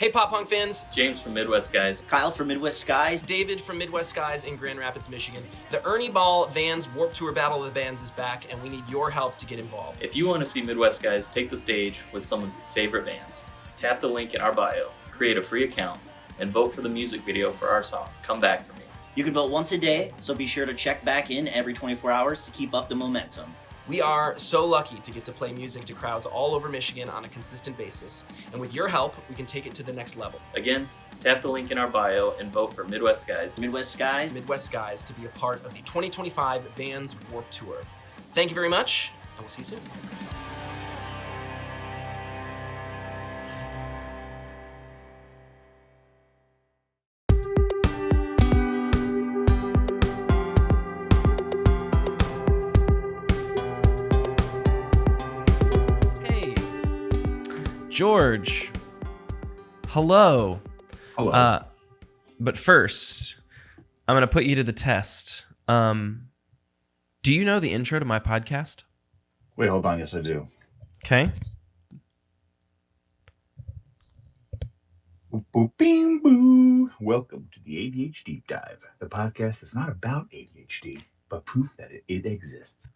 Hey Pop Punk fans, James from Midwest Guys, Kyle from Midwest Skies, David from Midwest Skies in Grand Rapids, Michigan. The Ernie Ball Vans Warped Tour Battle of the Bands is back, and we need your help to get involved. if you want to see Midwest Guys take the stage with some of your favorite bands, tap the link in our bio, create a free account, and vote for the music video for our song, Come Back For Me. You can vote once a day, so be sure to check back in every 24 hours to keep up the momentum. We are so lucky to get to play music to crowds all over Michigan on a consistent basis, and with your help, we can take it to the next level. Again, tap the link in our bio and vote for Midwest Guys. Midwest Skies. Midwest Skies to be a part of the 2025 Vans Warped Tour. Thank you very much, and we'll see you soon. George, hello. Hello. But first, I'm going to put you to the test. Do you know the intro to my podcast? Wait, hold on. Yes, I do. Okay. Boop, boop, bing, boo. Welcome to the A.D.H.Deep-Dive. The podcast is not about ADHD, but proof that it exists.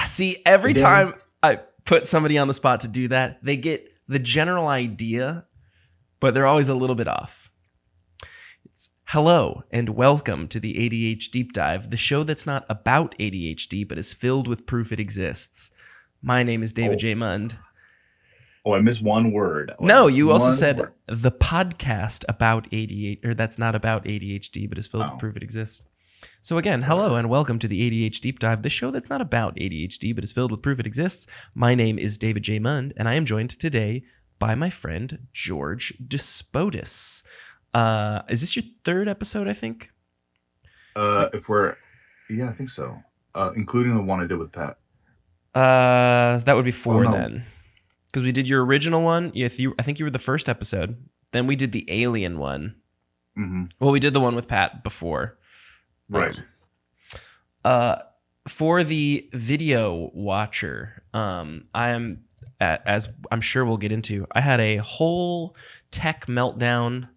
See, every Today- time I put somebody on the spot to do that, they get the general idea, but they're always a little bit off. It's hello and welcome to the A.D.H.Deep-Dive, the show that's not about ADHD, but is filled with proof it exists. My name is David J. Mund. Oh, I missed one word. No, you also One said word. the podcast about ADHD, or that's not about ADHD, but is filled with proof it exists. So again, hello and welcome to the A.D.H. Deep Dive, the show that's not about ADHD, but is filled with proof it exists. My name is David J. Mund, and I am joined today by my friend George Despotis. Is this your third episode, I think? I think so. Including the one I did with Pat. That would be four no. then. Because we did your original one. I think you were the first episode. Then we did the alien one. Mm-hmm. Well, we did the one with Pat before. Right. For the video watcher, as I'm sure we'll get into, I had a whole tech meltdown.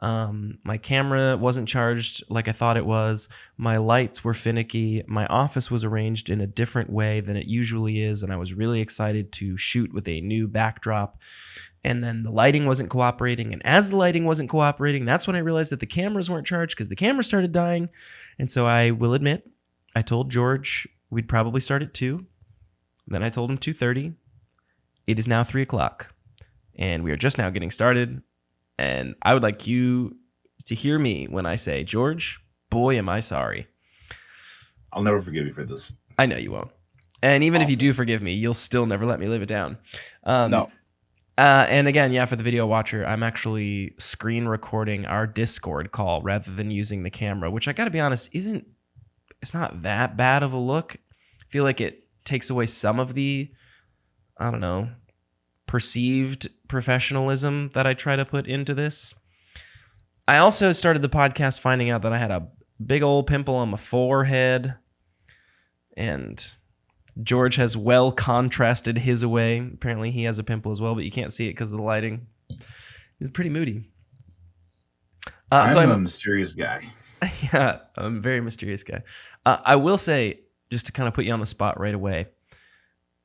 My camera wasn't charged like I thought it was. My lights were finicky. My office was arranged in a different way than it usually is, and I was really excited to shoot with a new backdrop. And then the lighting wasn't cooperating, and as the lighting wasn't cooperating, that's when I realized that the cameras weren't charged because the camera started dying. And so I will admit, I told George we'd probably start at 2. Then I told him 2:30. It is now 3 o'clock, and we are just now getting started. And I would like you to hear me when I say, George, boy, am I sorry. I'll never forgive you for this. I know you won't. And even if you do forgive me, you'll still never let me live it down. No. And again, for the video watcher, I'm actually screen recording our Discord call rather than using the camera, which I got to be honest, it's not that bad of a look. I feel like it takes away some of the, I don't know, perceived professionalism that I try to put into this. I also started the podcast finding out that I had a big old pimple on my forehead, and George has well contrasted his away. Apparently he has a pimple as well, but you can't see it because of the lighting. He's pretty moody. I'm a mysterious guy. Yeah, I'm a very mysterious guy. I will say, just to kind of put you on the spot right away,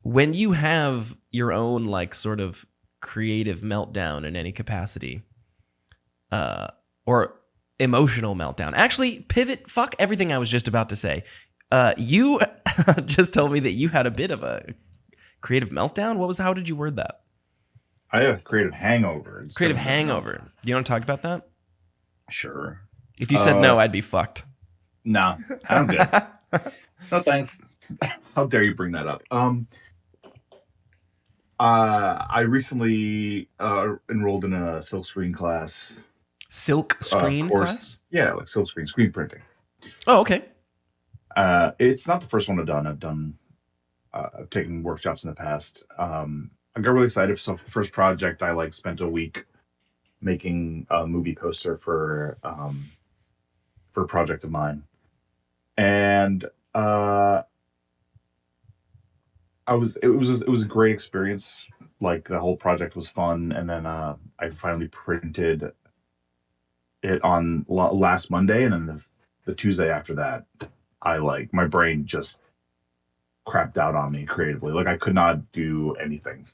when you have your own sort of creative meltdown in any capacity, or emotional meltdown, actually pivot, fuck everything I was just about to say. You just told me that you had a bit of a creative meltdown. How did you word that? I have a creative hangover. Creative hangover. Do you want to talk about that? Sure. If you said no, I'd be fucked. No, I'm good. No, thanks. How dare you bring that up? I recently enrolled in a silkscreen class. Silk screen course. class? Yeah, like silkscreen, screen printing. Oh, okay. It's not the first one I've done. I've taken workshops in the past. I got really excited. So for the first project, I spent a week making a movie poster for a project of mine, and it was a great experience like the whole project was fun, and then I finally printed it on last Monday, and then the Tuesday after that, I like my brain just crapped out on me creatively. Like I could not do anything.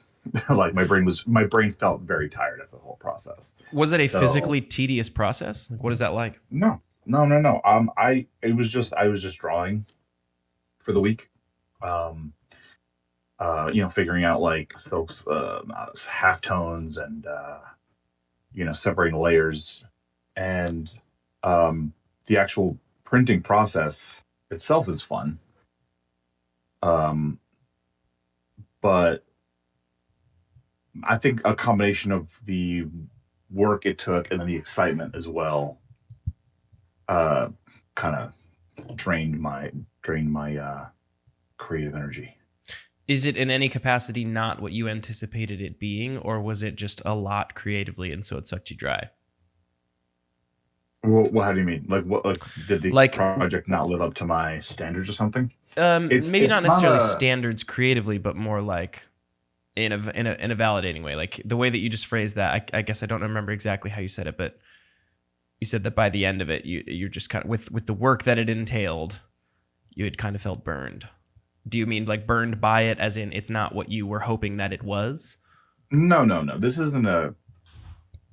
Like my brain felt very tired of the whole process. Was it a So physically tedious process? Like, what is that like? no. I was just drawing for the week. Um, figuring out like those half tones and separating layers, and the actual printing process itself is fun. But I think a combination of the work it took and then the excitement as well, kind of drained my creative energy. Is it in any capacity not what you anticipated it being, or was it just a lot creatively and so it sucked you dry? Well, how do you mean? Like what? Like did the Like, project not live up to my standards or something? It's maybe not it's not necessarily a standards creatively, but more like in a validating way. Like the way that you just phrased that, I guess I don't remember exactly how you said it, but you said that by the end of it, you're just kind of with the work that it entailed, you had kind of felt burned. Do you mean like burned by it, as in it's not what you were hoping that it was? no.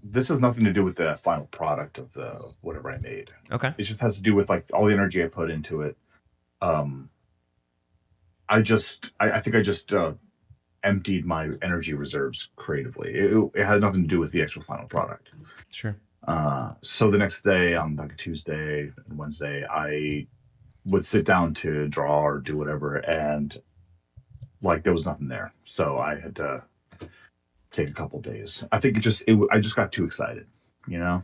This has nothing to do with the final product of the whatever I made. Okay, It just has to do with like all the energy I put into it. Um, I think I just emptied my energy reserves creatively. It had nothing to do with the actual final product. sure. So the next day, on like a Tuesday and Wednesday, I would sit down to draw or do whatever, and like there was nothing there. So I had to take a couple days. I think I just got too excited, you know.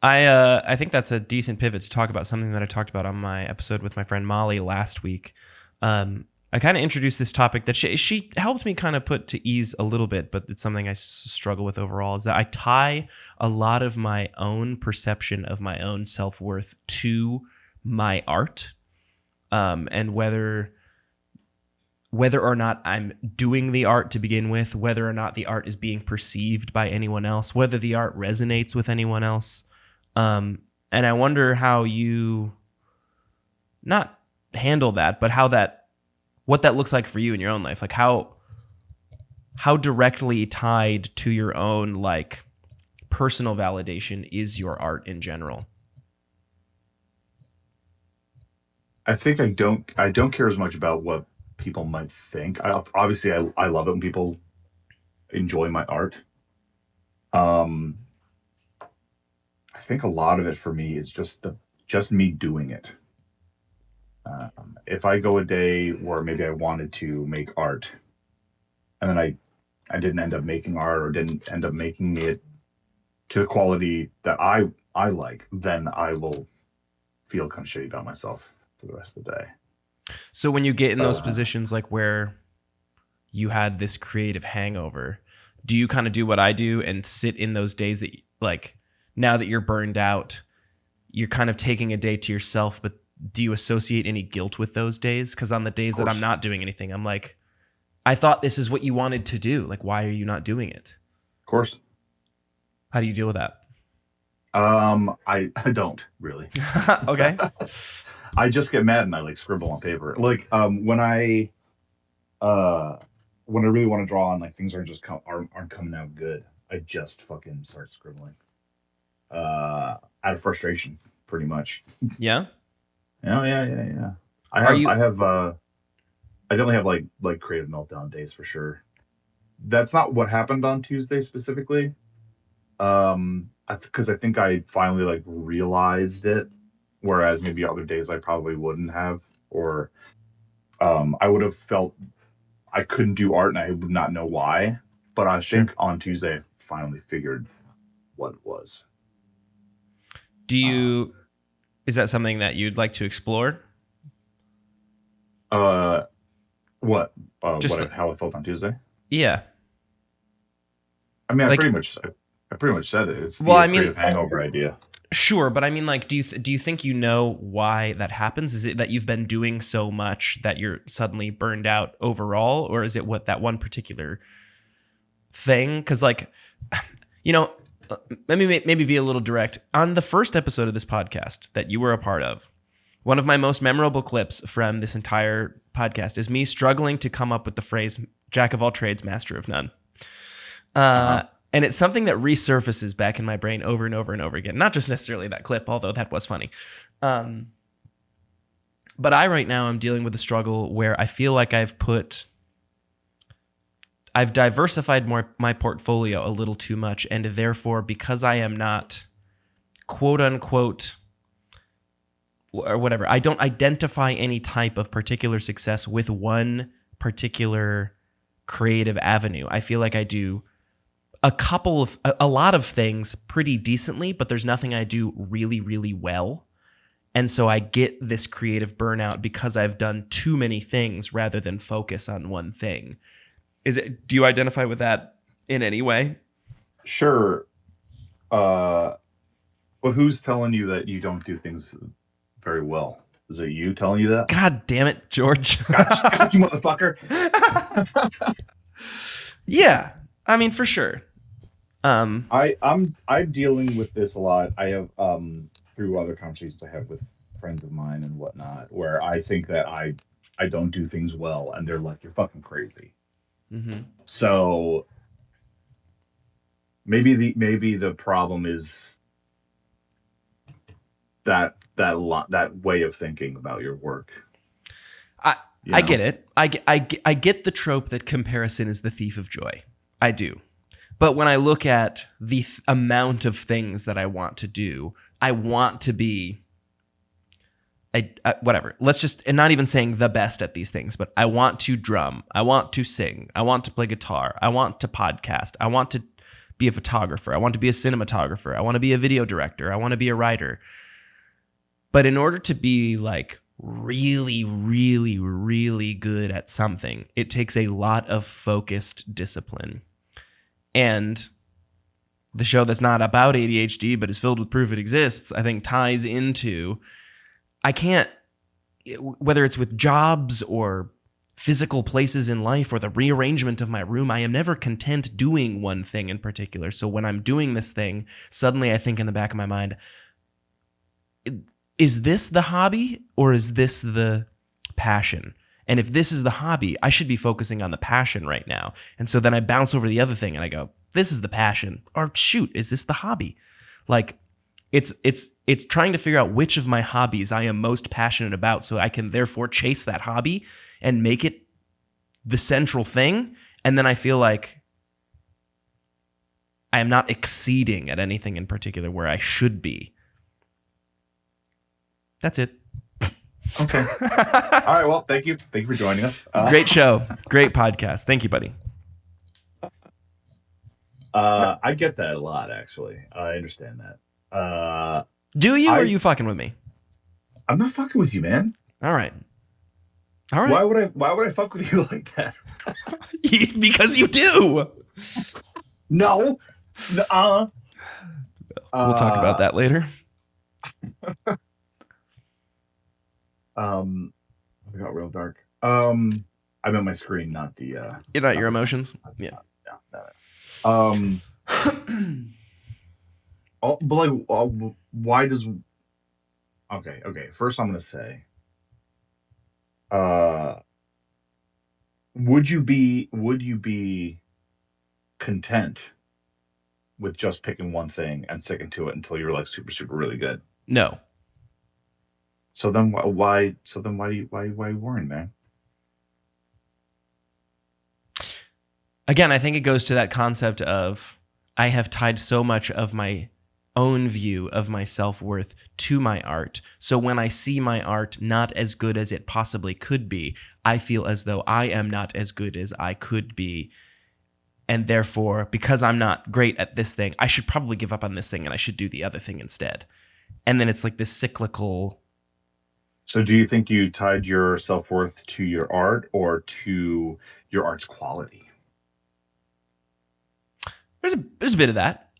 I think that's a decent pivot to talk about something that I talked about on my episode with my friend Molly last week. I kind of introduced this topic that she helped me kind of put to ease a little bit, but it's something I struggle with overall, is that I tie a lot of my own perception of my own self-worth to my art, and whether or not I'm doing the art to begin with, whether or not the art is being perceived by anyone else, whether the art resonates with anyone else. And I wonder how you not handle that, but what that looks like for you in your own life. Like how directly tied to your own like personal validation is your art in general? I think I don't care as much about what people might think. Obviously I love it when people enjoy my art. I think a lot of it for me is just me doing it. If I go a day where maybe I wanted to make art, and then I didn't end up making art, or didn't end up making it to the quality that I like, then I will feel kind of shitty about myself for the rest of the day. So when you get in those positions, like where you had this creative hangover, do you kind of do what I do and sit in those days that, like, now that you're burned out, you're kind of taking a day to yourself, but do you associate any guilt with those days? Because on the days that I'm not doing anything, I'm like, I thought this is what you wanted to do. Like, why are you not doing it? Of course. How do you deal with that? I don't really. Okay. I just get mad and I like scribble on paper. Like when I really want to draw and like things aren't coming out good, I just fucking start scribbling. Out of frustration, pretty much. Yeah. Yeah. I definitely have like creative meltdown days for sure. That's not what happened on Tuesday specifically. Because I think I finally like realized it, whereas maybe other days I probably wouldn't have, or I would have felt I couldn't do art and I would not know why. But I think on Tuesday I finally figured what it was. Is that something that you'd like to explore? What? Just How I felt on Tuesday? Yeah. I mean, Like, I pretty much said it. It's the well, I mean, creative hangover idea. Sure, but I mean, like, do you think you know why that happens? Is it that you've been doing so much that you're suddenly burned out overall, or is it what that one particular thing? Because, like, you know, let me maybe be a little direct. On the first episode of this podcast that you were a part of, one of my most memorable clips from this entire podcast is me struggling to come up with the phrase "jack of all trades, master of none." And it's something that resurfaces back in my brain over and over and over again. Not just necessarily that clip, although that was funny. But I right now am dealing with a struggle where I feel like I've diversified my portfolio a little too much, and therefore, because I am not quote unquote or whatever, I don't identify any type of particular success with one particular creative avenue. I feel like I do a lot of things pretty decently, but there's nothing I do really, really well. And so I get this creative burnout because I've done too many things rather than focus on one thing. Do you identify with that in any way? Sure. But who's telling you that you don't do things very well? Is it you telling you that? God damn it, George. Got you, motherfucker. Yeah, I mean, for sure. I'm dealing with this a lot. I have through other conversations I have with friends of mine and whatnot, where I think that I don't do things well, and they're like, "You're fucking crazy." Mm-hmm. So maybe the problem is that way of thinking about your work. I get it. I get the trope that comparison is the thief of joy. I do. But when I look at the amount of things that I want to do, I want to be whatever. Let's just, and not even saying the best at these things, but I want to drum. I want to sing. I want to play guitar. I want to podcast. I want to be a photographer. I want to be a cinematographer. I want to be a video director. I want to be a writer. But in order to be like really, really, really good at something, it takes a lot of focused discipline. And the show that's not about ADHD but is filled with proof it exists, I think ties into, I can't, whether it's with jobs or physical places in life or the rearrangement of my room, I am never content doing one thing in particular. So when I'm doing this thing, suddenly I think in the back of my mind, is this the hobby or is this the passion? And if this is the hobby, I should be focusing on the passion right now. And so then I bounce over the other thing and I go, this is the passion. Or shoot, is this the hobby? Like, it's trying to figure out which of my hobbies I am most passionate about so I can therefore chase that hobby and make it the central thing. And then I feel like I am not exceeding at anything in particular where I should be. That's it. Okay. All right. Well, thank you. Thank you for joining us. Great show. Great podcast. Thank you, buddy. I get that a lot, actually. I understand that. Do you, or are you fucking with me? I'm not fucking with you, man. All right. All right. Why would I fuck with you like that? Because you do. No. We'll talk about that later. It got real dark. I meant my screen, not the. Not your emotions. Yeah. But like, why does? Okay. First, I'm gonna say, would you be content with just picking one thing and sticking to it until you're like super, super really good? No. So then why worrying, man? Again, I think it goes to that concept of I have tied so much of my own view of my self-worth to my art. So when I see my art not as good as it possibly could be, I feel as though I am not as good as I could be. And therefore, because I'm not great at this thing, I should probably give up on this thing and I should do the other thing instead. And then it's like this cyclical. So do you think you tied your self-worth to your art or to your art's quality? There's a bit of that.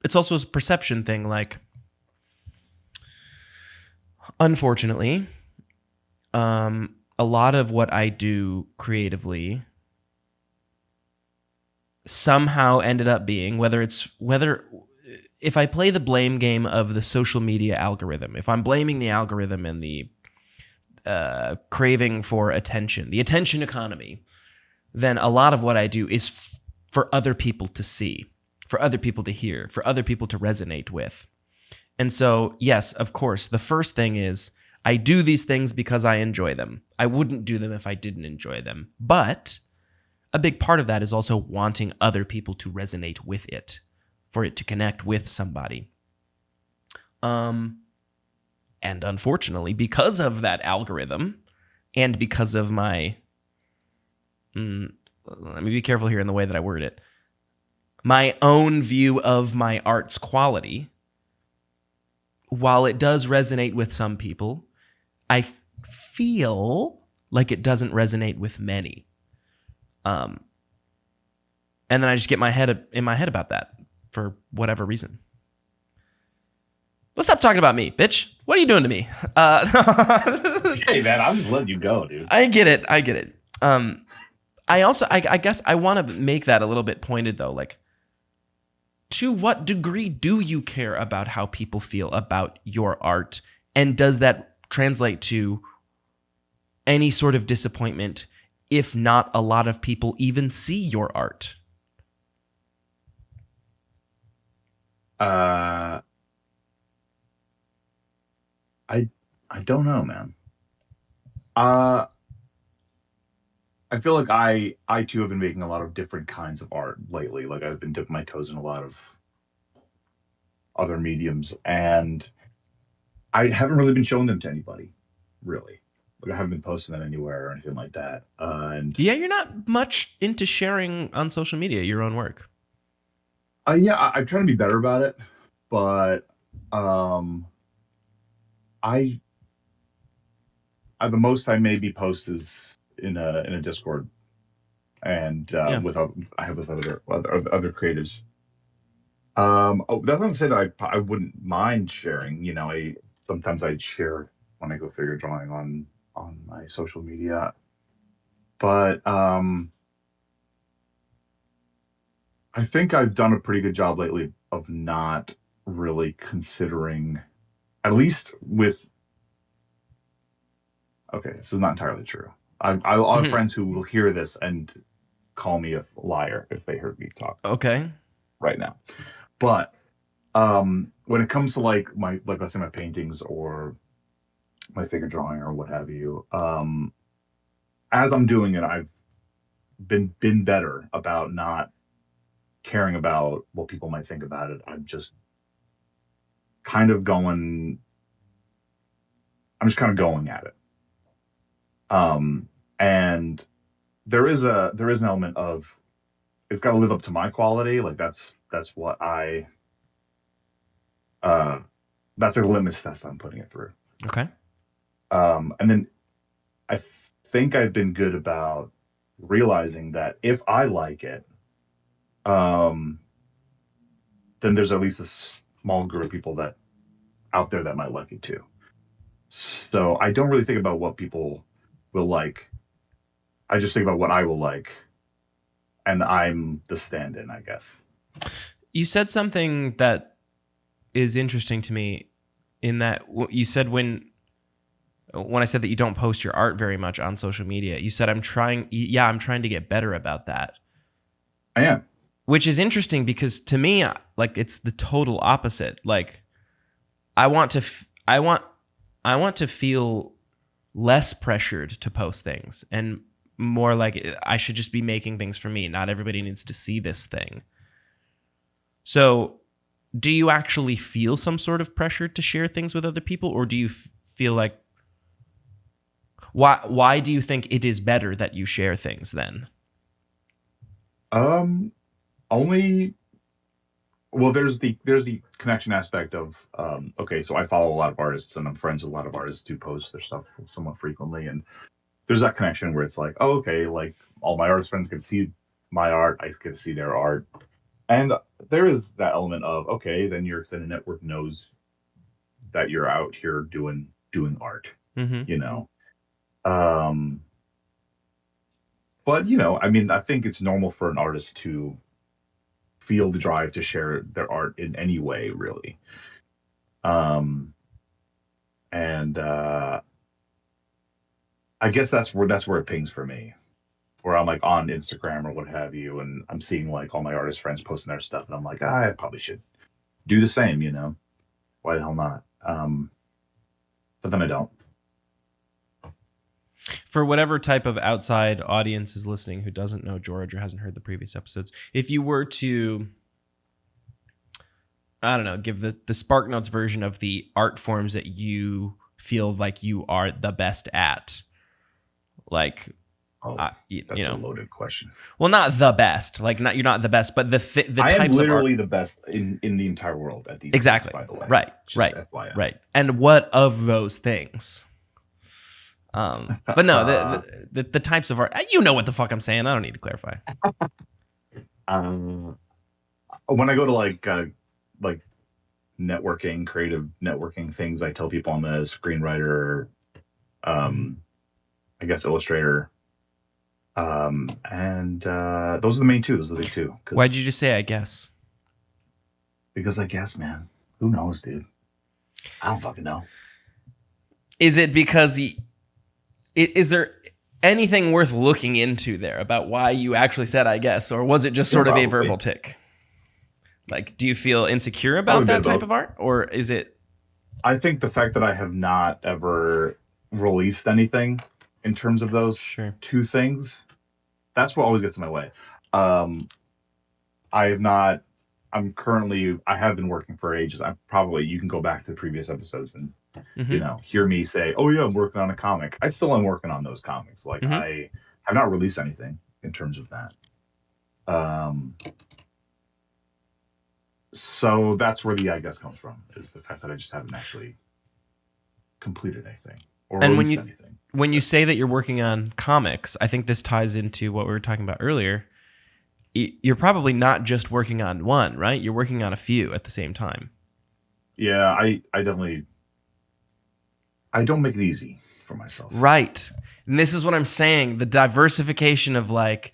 it's also a perception thing. Like, unfortunately, a lot of what I do creatively somehow ended up being, whether if I play the blame game of the social media algorithm, if I'm blaming the algorithm and the craving for attention, the attention economy, then a lot of what I do is for other people to see, for other people to hear, for other people to resonate with. And so, yes, of course, the first thing is I do these things because I enjoy them. I wouldn't do them if I didn't enjoy them. But a big part of that is also wanting other people to resonate with it, for it to connect with somebody. And unfortunately, because of that algorithm, and because of my, let me be careful here in the way that I word it, my own view of my art's quality, while it does resonate with some people, I feel like it doesn't resonate with many. And then I just get in my head about that for whatever reason. Let's stop talking about me, bitch. What are you doing to me? Hey, man, I'm just letting you go, dude. I get it. I guess I want to make that a little bit pointed, though. Like, to what degree do you care about how people feel about your art? And does that translate to any sort of disappointment if not a lot of people even see your art? I don't know, man. I feel like I too have been making a lot of different kinds of art lately. Like I've been dipping my toes in a lot of other mediums, and I haven't really been showing them to anybody, really. Like I haven't been posting them anywhere or anything like that. And Yeah, you're not much into sharing on social media your own work. yeah, I'm trying to be better about it, but I the most I maybe post is in a Discord, and Yeah. with other creatives. That's not to say that I wouldn't mind sharing. You know, sometimes I'd share when I go figure drawing on my social media, but I think I've done a pretty good job lately of not really considering, at least with. Okay, this is not entirely true. I'll have friends who will hear this and call me a liar if they heard me talk Okay. right now. But when it comes to like let's say my paintings or my figure drawing or what have you, as I'm doing it, I've been better about not caring about what people might think about it. I'm just kind of going. I'm just kind of going at it. And there is an element of it's got to live up to my quality. Like that's what that's a litmus test I'm putting it through. Okay. And then I think I've been good about realizing that if I like it, then there's at least a small group of people that out there that might like it too. So I don't really think about what people will like. I just think about what I will like, and I'm the stand-in, I guess. You said something that is interesting to me, in that you said when I said that you don't post your art very much on social media, you said I'm trying to get better about that. I am. Which is interesting because to me, like, it's the total opposite. Like, I want to feel less pressured to post things and more like I should just be making things for me. Not everybody needs to see this thing. So, do you actually feel some sort of pressure to share things with other people, or do you feel like why do you think it is better that you share things then? Only well, there's the connection aspect of okay, so I follow a lot of artists and I'm friends with a lot of artists who post their stuff somewhat frequently, and there's that connection where it's like, oh, okay, like all my artist friends can see my art, I get to see their art, And there is that element of, okay, then your extended network knows that you're out here doing art, Mm-hmm. you know. Um, but I mean, I think it's normal for an artist to feel the drive to share their art in any way, really. And I guess that's where it pings for me, where I'm like on Instagram or what have you, and I'm seeing like all my artist friends posting their stuff, and I'm like, I probably should do the same, Why the hell not? But then I don't. For whatever type of outside audience is listening who doesn't know George or hasn't heard the previous episodes, if you were to, I don't know, give the Spark Notes version of the art forms that you feel like you are the best at, like, That's a loaded question. Well, not the best, like you're not the best, but the I types am literally of art. the best in the entire world at these Exactly. things, by the way. Right. Just Right. FYI. Right. And what of those things? But no, the types of art. You know what the fuck I'm saying. I don't need to clarify. When I go to like networking, creative networking things, I tell people I'm a screenwriter, I guess illustrator, and those are the main two. Those are the big two. Why'd you just say I guess? Because I guess, man. Who knows, dude? I don't fucking know. Is it because is there anything worth looking into there about why you actually said I guess, or was it just sort of a verbal tick? Like, do you feel insecure about that type of art, or is it? I think the fact that I have not ever released anything in terms of those two things, that's what always gets in my way. I have not. I have been working for ages. You can go back to the previous episodes and hear me say, oh yeah, I'm working on a comic. I still am working on those comics. Like I have not released anything in terms of that. So that's where the I guess comes from, is the fact that I just haven't actually completed anything or released anything. When you say that you're working on comics, I think this ties into what we were talking about earlier. You're probably not just working on one, right? You're working on a few at the same time. Yeah, I definitely. I don't make it easy for myself. Right. And this is what I'm saying. The diversification of like,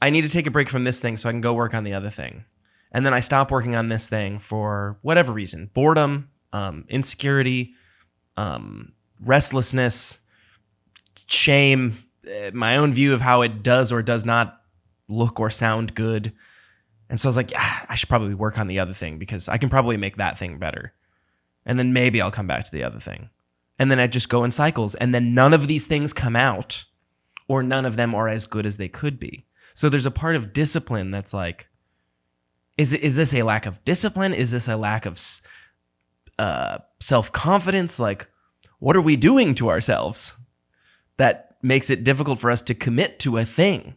I need to take a break from this thing so I can go work on the other thing. And then I stop working on this thing for whatever reason. Boredom, insecurity, restlessness, shame, my own view of how it does or does not look or sound good. And so I was like, I should probably work on the other thing because I can probably make that thing better. And then maybe I'll come back to the other thing. And then I just go in cycles. And then none of these things come out, or none of them are as good as they could be. So there's a part of discipline that's like, is this a lack of discipline? Is this a lack of self-confidence? Like, what are we doing to ourselves that makes it difficult for us to commit to a thing?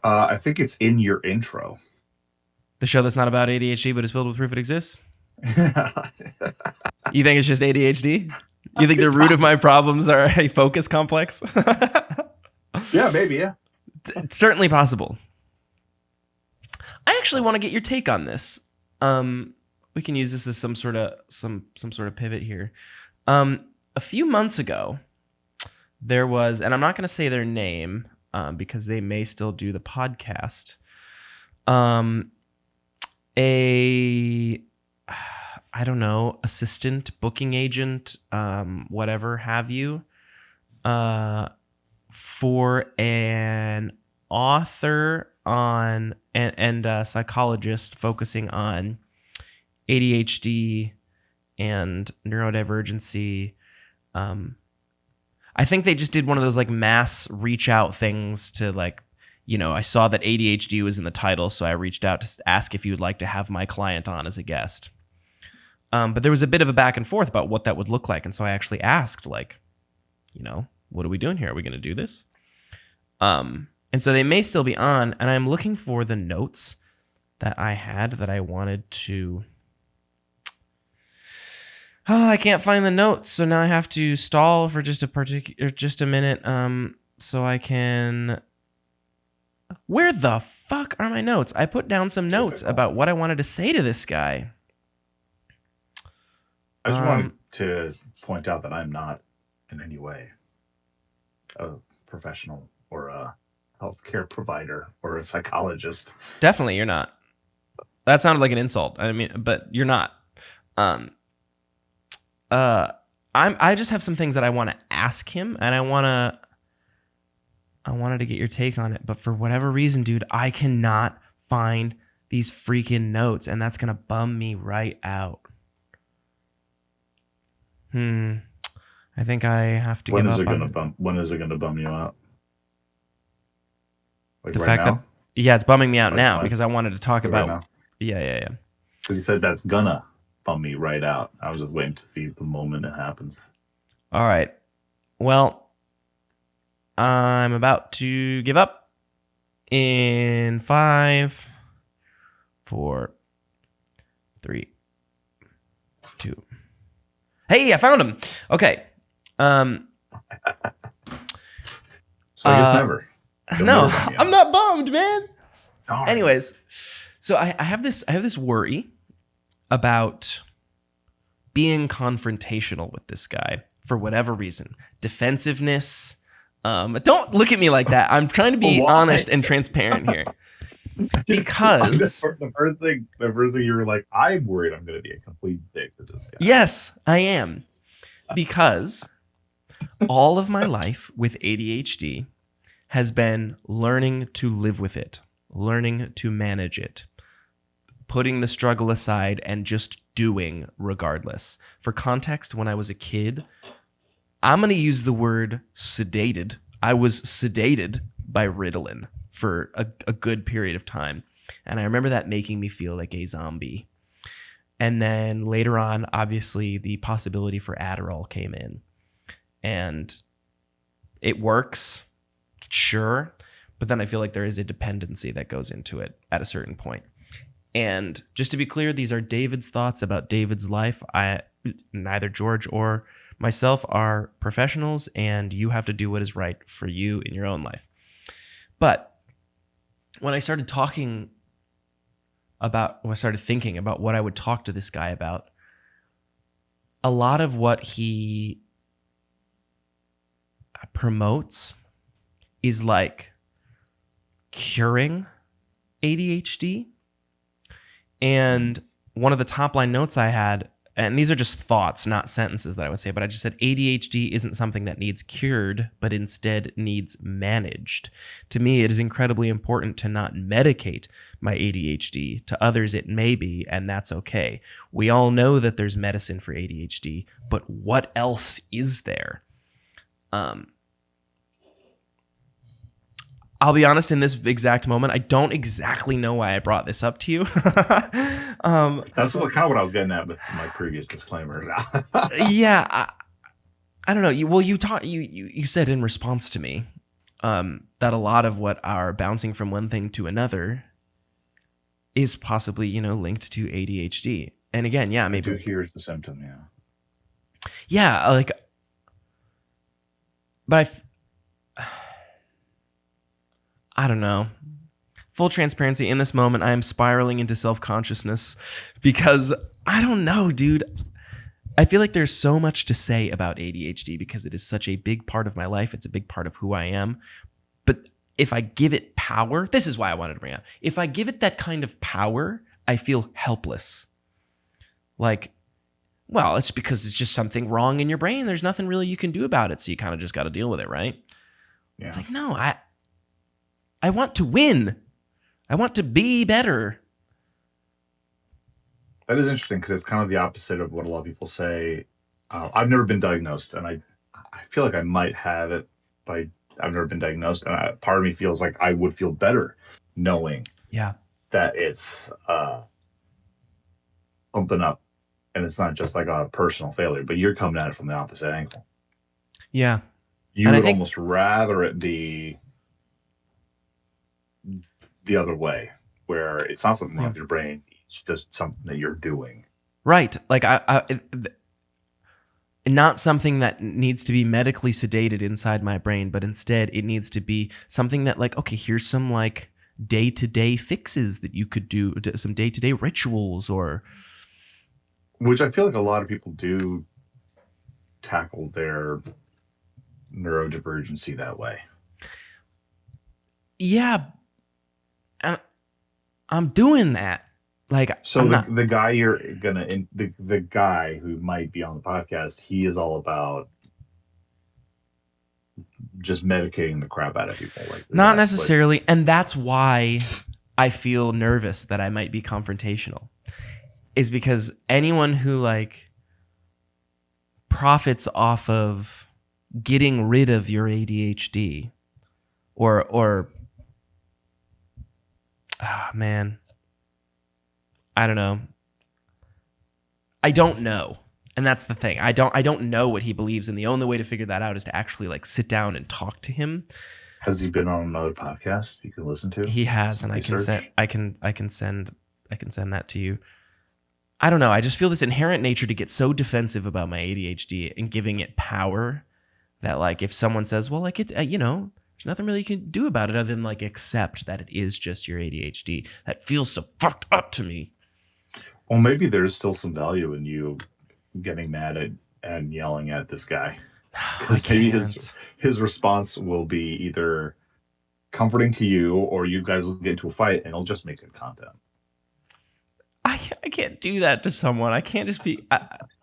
I think it's in your intro. The show that's not about ADHD but is filled with proof it exists? You think it's just ADHD? You think the root of my problems are a focus complex? Yeah, maybe, yeah. It's certainly possible. I actually want to get your take on this. We can use this as some sort of pivot here. A few months ago, there was, and I'm not going to say their name because they may still do the podcast. I don't know, assistant, booking agent, whatever have you, for an author on and a psychologist focusing on ADHD and neurodivergency. I think they just did one of those like mass reach out things to like, I saw that ADHD was in the title, so I reached out to ask if you would like to have my client on as a guest. But there was a bit of a back and forth about what that would look like. And so I actually asked, like, what are we doing here? Are we going to do this? And so they may still be on. And I'm looking for the notes that I had that I wanted to. Oh, I can't find the notes. So now I have to stall for just a minute. So I can Where the fuck are my notes? I put down some notes Typical. about what I wanted to say to this guy. I just wanted to point out that I'm not in any way a professional or a healthcare provider or a psychologist. Definitely, you're not. That sounded like an insult. I mean, but you're not. I just have some things that I want to ask him, and I wanted to get your take on it. But for whatever reason, dude, I cannot find these freaking notes, and that's gonna bum me right out. I think I have to When give is up it gonna on bum? When is it gonna bum you out? Like the right fact now? that it's bumming me out Like, now like- because I wanted to talk Right about. now? Yeah. Because you said that's gonna bum me right out. I was just waiting to see the moment it happens. All right. Well, I'm about to give up in 5, 4, 3, 2. Hey, I found him. Okay. So I guess never. You'll No, never bum me I'm out. not bummed, man. Darn. Anyways, so I have this worry about being confrontational with this guy for whatever reason. Defensiveness. Don't look at me like that. I'm trying to be Why? honest and transparent here. Because the first thing you were like, I'm worried I'm gonna be a complete dick to this guy. yes, I am. Because all of my life with ADHD has been learning to live with it, learning to manage it, putting the struggle aside and just doing regardless. For context, when I was a kid, I'm going to use the word sedated. I was sedated by Ritalin for a good period of time. And I remember that making me feel like a zombie. And then later on, obviously, the possibility for Adderall came in. And it works, sure. But then I feel like there is a dependency that goes into it at a certain point. And just to be clear, these are David's thoughts about David's life. Neither George or myself are professionals, and you have to do what is right for you in your own life. But when I started thinking about what I would talk to this guy about, a lot of what he promotes is like curing ADHD. And one of the top line notes I had, and these are just thoughts, not sentences that I would say, but I just said ADHD isn't something that needs cured, but instead needs managed. To me, it is incredibly important to not medicate my ADHD. To others, it may be, and that's okay. We all know that there's medicine for ADHD, but what else is there? I'll be honest, in this exact moment, I don't exactly know why I brought this up to you. That's kind of what I was getting at with my previous disclaimer. Yeah, I don't know. You said in response to me that a lot of what are bouncing from one thing to another is possibly, linked to ADHD. And again, yeah, maybe. Here's the symptom, yeah. Yeah, like, but I don't know. Full transparency, in this moment, I am spiraling into self-consciousness because I don't know, dude. I feel like there's so much to say about ADHD because it is such a big part of my life. It's a big part of who I am. But if I give it power, this is why I wanted to bring it up. If I give it that kind of power, I feel helpless. Like, well, it's because it's just something wrong in your brain. There's nothing really you can do about it. So you kind of just got to deal with it, right? Yeah. It's like, no, I want to win. I want to be better. That is interesting because it's kind of the opposite of what a lot of people say. I've never been diagnosed, and I feel like I might have it, but I've never been diagnosed. And part of me feels like I would feel better knowing that it's something up, and it's not just like a personal failure. But you're coming at it from the opposite angle. Yeah. You would almost rather it be the other way, where it's not something wrong with your brain, it's just something that you're doing. Right. Like not something that needs to be medically sedated inside my brain, but instead it needs to be something that like, okay, here's some like day-to-day fixes that you could do, some day-to-day rituals or... Which I feel like a lot of people do tackle their neurodivergency that way. Yeah, and I'm doing that. Like, So I'm not... the guy you're gonna the guy who might be on the podcast, he is all about just medicating the crap out of people. Like Not necessarily, and that's why I feel nervous that I might be confrontational. Is because anyone who like profits off of getting rid of your ADHD or man, I don't know. I don't know. And that's the thing. I don't know what he believes, and the only way to figure that out is to actually like sit down and talk to him. Has he been on another podcast you can listen to? He has, Some and research? I can send that to you. I don't know. I just feel this inherent nature to get so defensive about my ADHD and giving it power that like if someone says, well, like it's there's nothing really you can do about it other than like accept that it is just your ADHD. That feels so fucked up to me. Well, maybe there's still some value in you getting mad at and yelling at this guy. Because maybe his response will be either comforting to you or you guys will get into a fight and it'll just make good content. I can't do that to someone. I can't just be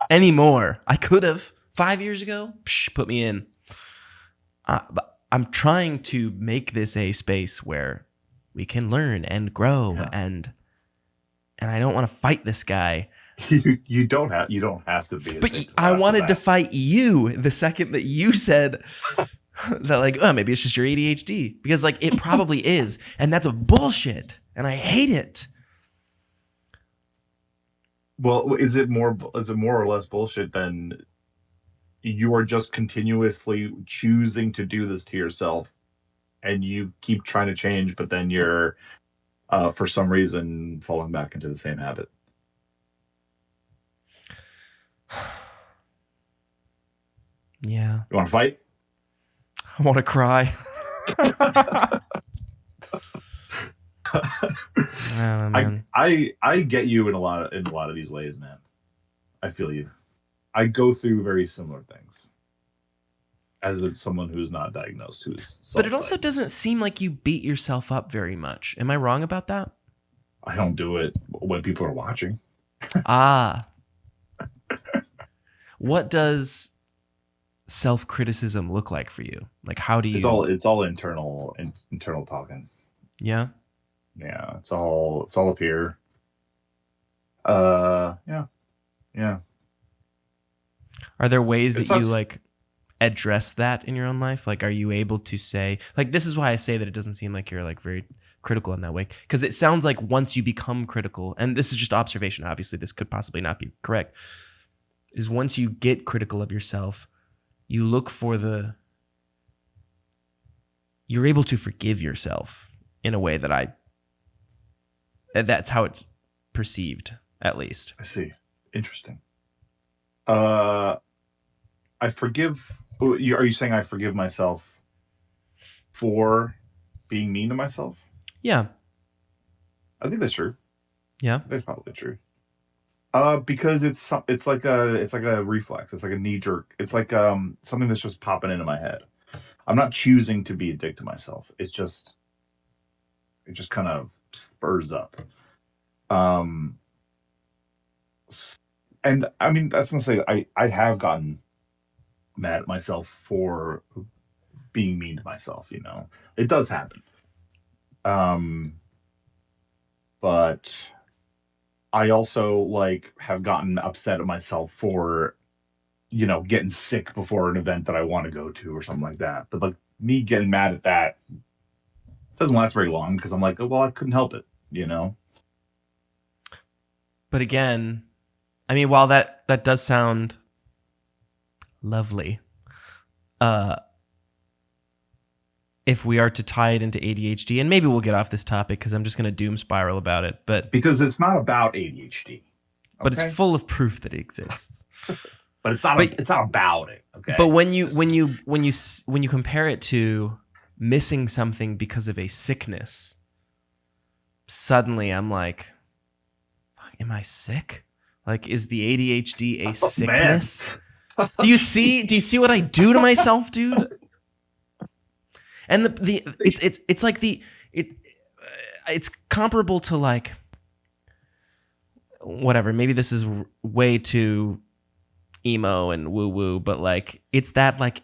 anymore. I could have 5 years ago. Put me in. But I'm trying to make this a space where we can learn and grow, and I don't want to fight this guy. You don't have to be. But I wanted to fight you the second that you said that, like, oh, maybe it's just your ADHD, because like it probably is, and that's a bullshit, and I hate it. Well, is it more or less bullshit than you are just continuously choosing to do this to yourself, and you keep trying to change, but then you're for some reason falling back into the same habit? Yeah. You want to fight? I want to cry. I get you in a lot of these ways, man. I feel you. I go through very similar things as someone who's not diagnosed, who's but it also doesn't seem like you beat yourself up very much. Am I wrong about that? I don't do it when people are watching. What does self-criticism look like for you? Like, how do you... It's all internal talking. Yeah. Yeah, it's all up here. Yeah. Are there ways that you like address that in your own life? Like, are you able to say, like, this is why I say that it doesn't seem like you're like very critical in that way, because it sounds like once you become critical, and this is just observation, obviously this could possibly not be correct, is once you get critical of yourself, you look for you're able to forgive yourself in a way that's how it's perceived, at least. I see. Interesting. I forgive. Are you saying I forgive myself for being mean to myself? Yeah. I think that's true. Yeah. That's probably true. Because it's like a reflex. It's like a knee jerk. It's like something that's just popping into my head. I'm not choosing to be a dick to myself. It just kind of spurs up. And I mean, that's gonna say I have gotten mad at myself for being mean to myself. You know, it does happen. But I also like have gotten upset at myself for, getting sick before an event that I want to go to or something like that. But like me getting mad at that doesn't last very long because I'm like, oh, well, I couldn't help it, But again, I mean, while that does sound lovely, if we are to tie it into ADHD, and maybe we'll get off this topic because I'm just going to doom spiral about it, but because it's not about ADHD, okay? But it's full of proof that it exists. but it's not. But- It's not about it. Okay. But when you compare it to missing something because of a sickness, suddenly I'm like, fuck, am I sick? Like, is the ADHD a sickness? Do you see what I do to myself, dude? And it's comparable to like, whatever. Maybe this is way too emo and woo woo, but like, it's that like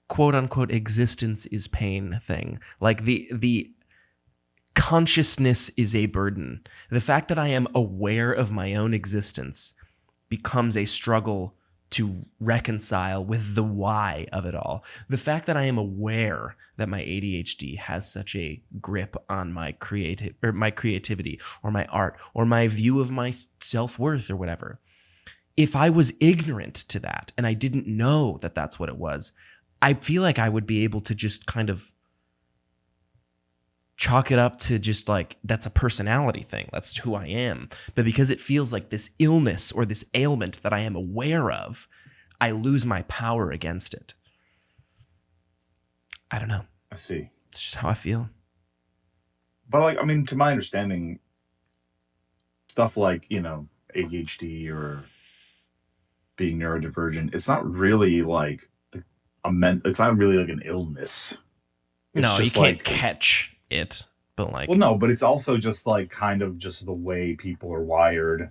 quote unquote existence is pain thing. Like the consciousness is a burden. The fact that I am aware of my own existence becomes a struggle to reconcile with the why of it all. The fact that I am aware that my ADHD has such a grip on my creativity or my art or my view of my self-worth or whatever. If I was ignorant to that and I didn't know that that's what it was, I feel like I would be able to just kind of chalk it up to just like, that's a personality thing. That's who I am. But because it feels like this illness or this ailment that I am aware of, I lose my power against it. I don't know. I see. It's just how I feel. But like, I mean, to my understanding, stuff like, ADHD or being neurodivergent, it's not really like it's not really like an illness. It's No, you just can't like, catch it, but like, well, no, but it's also just like kind of just the way people are wired,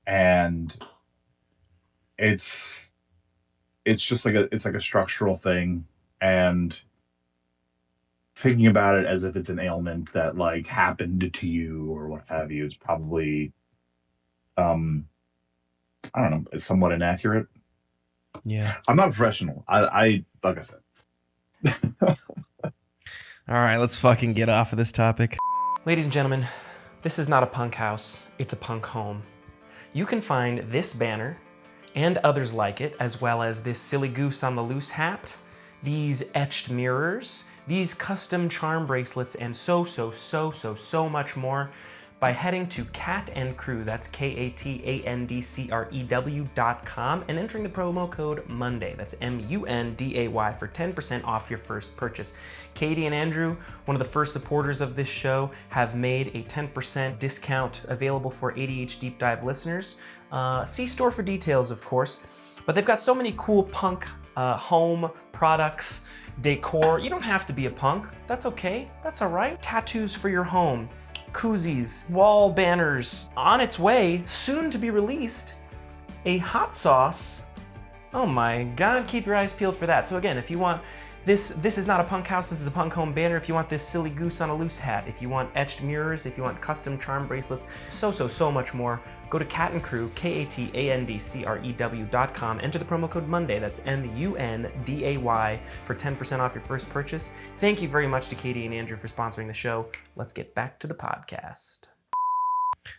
and it's just like it's like a structural thing, and thinking about it as if it's an ailment that like happened to you or what have you is probably I don't know, it's somewhat inaccurate. yeah. I'm not professional. I like I said. All right, let's fucking get off of this topic. Ladies and gentlemen, this is not a punk house, it's a punk home. You can find this banner and others like it, as well as this silly goose on the loose hat, these etched mirrors, these custom charm bracelets, and so much more by heading to Cat and Crew, that's KATANDCREW.com, and entering the promo code Monday, that's MUNDAY, for 10% off your first purchase. Katie and Andrew, one of the first supporters of this show, have made a 10% discount available for A.D.H.Deep-Dive listeners. See store for details, of course, but they've got so many cool punk home products, decor. You don't have to be a punk, that's okay, that's all right. Tattoos for your home, koozies, wall banners. On its way, soon to be released, a hot sauce. Oh my God, keep your eyes peeled for that. So again, if you want this is not a punk house, this is a punk home banner. If you want this silly goose on a loose hat, if you want etched mirrors, if you want custom charm bracelets, so much more, go to Cat and Crew, KATANDCREW.com, enter the promo code Monday, that's MUNDAY, for 10% off your first purchase. Thank you very much to Katie and Andrew for sponsoring the show. Let's get back to the podcast.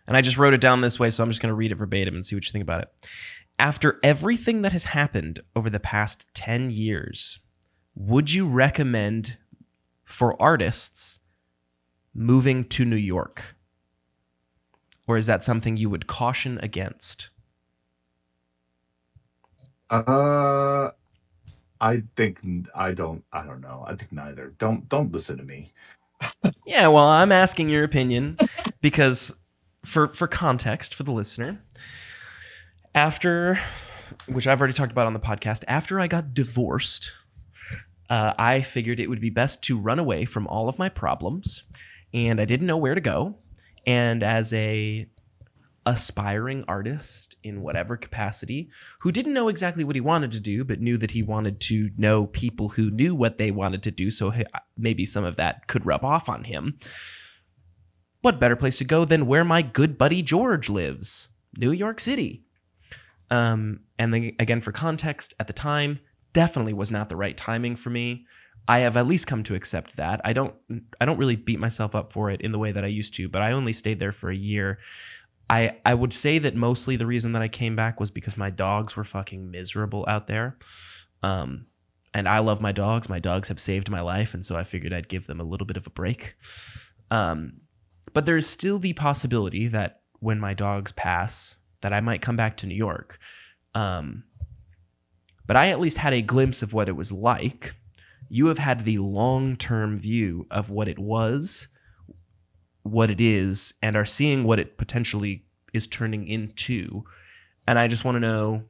And I just wrote it down this way, so I'm just going to read it verbatim and see what you think about it. After everything that has happened over the past 10 years, would you recommend for artists moving to New York? Or is that something you would caution against? I think I don't know. I think neither. Don't listen to me. Yeah, well, I'm asking your opinion because for context for the listener, after, which I've already talked about on the podcast, after I got divorced, I figured it would be best to run away from all of my problems, and I didn't know where to go. And as a aspiring artist in whatever capacity, who didn't know exactly what he wanted to do, but knew that he wanted to know people who knew what they wanted to do, so maybe some of that could rub off on him, what better place to go than where my good buddy George lives? New York City. And then again, for context, at the time, definitely was not the right timing for me. I have at least come to accept that. I don't really beat myself up for it in the way that I used to, but I only stayed there for a year. I would say that mostly the reason that I came back was because my dogs were fucking miserable out there. And I love my dogs. My dogs have saved my life, and so I figured I'd give them a little bit of a break. But there's still the possibility that when my dogs pass, that I might come back to New York. but I at least had a glimpse of what it was like. You have had the long-term view of what it was, what it is, and are seeing what it potentially is turning into. And I just want to know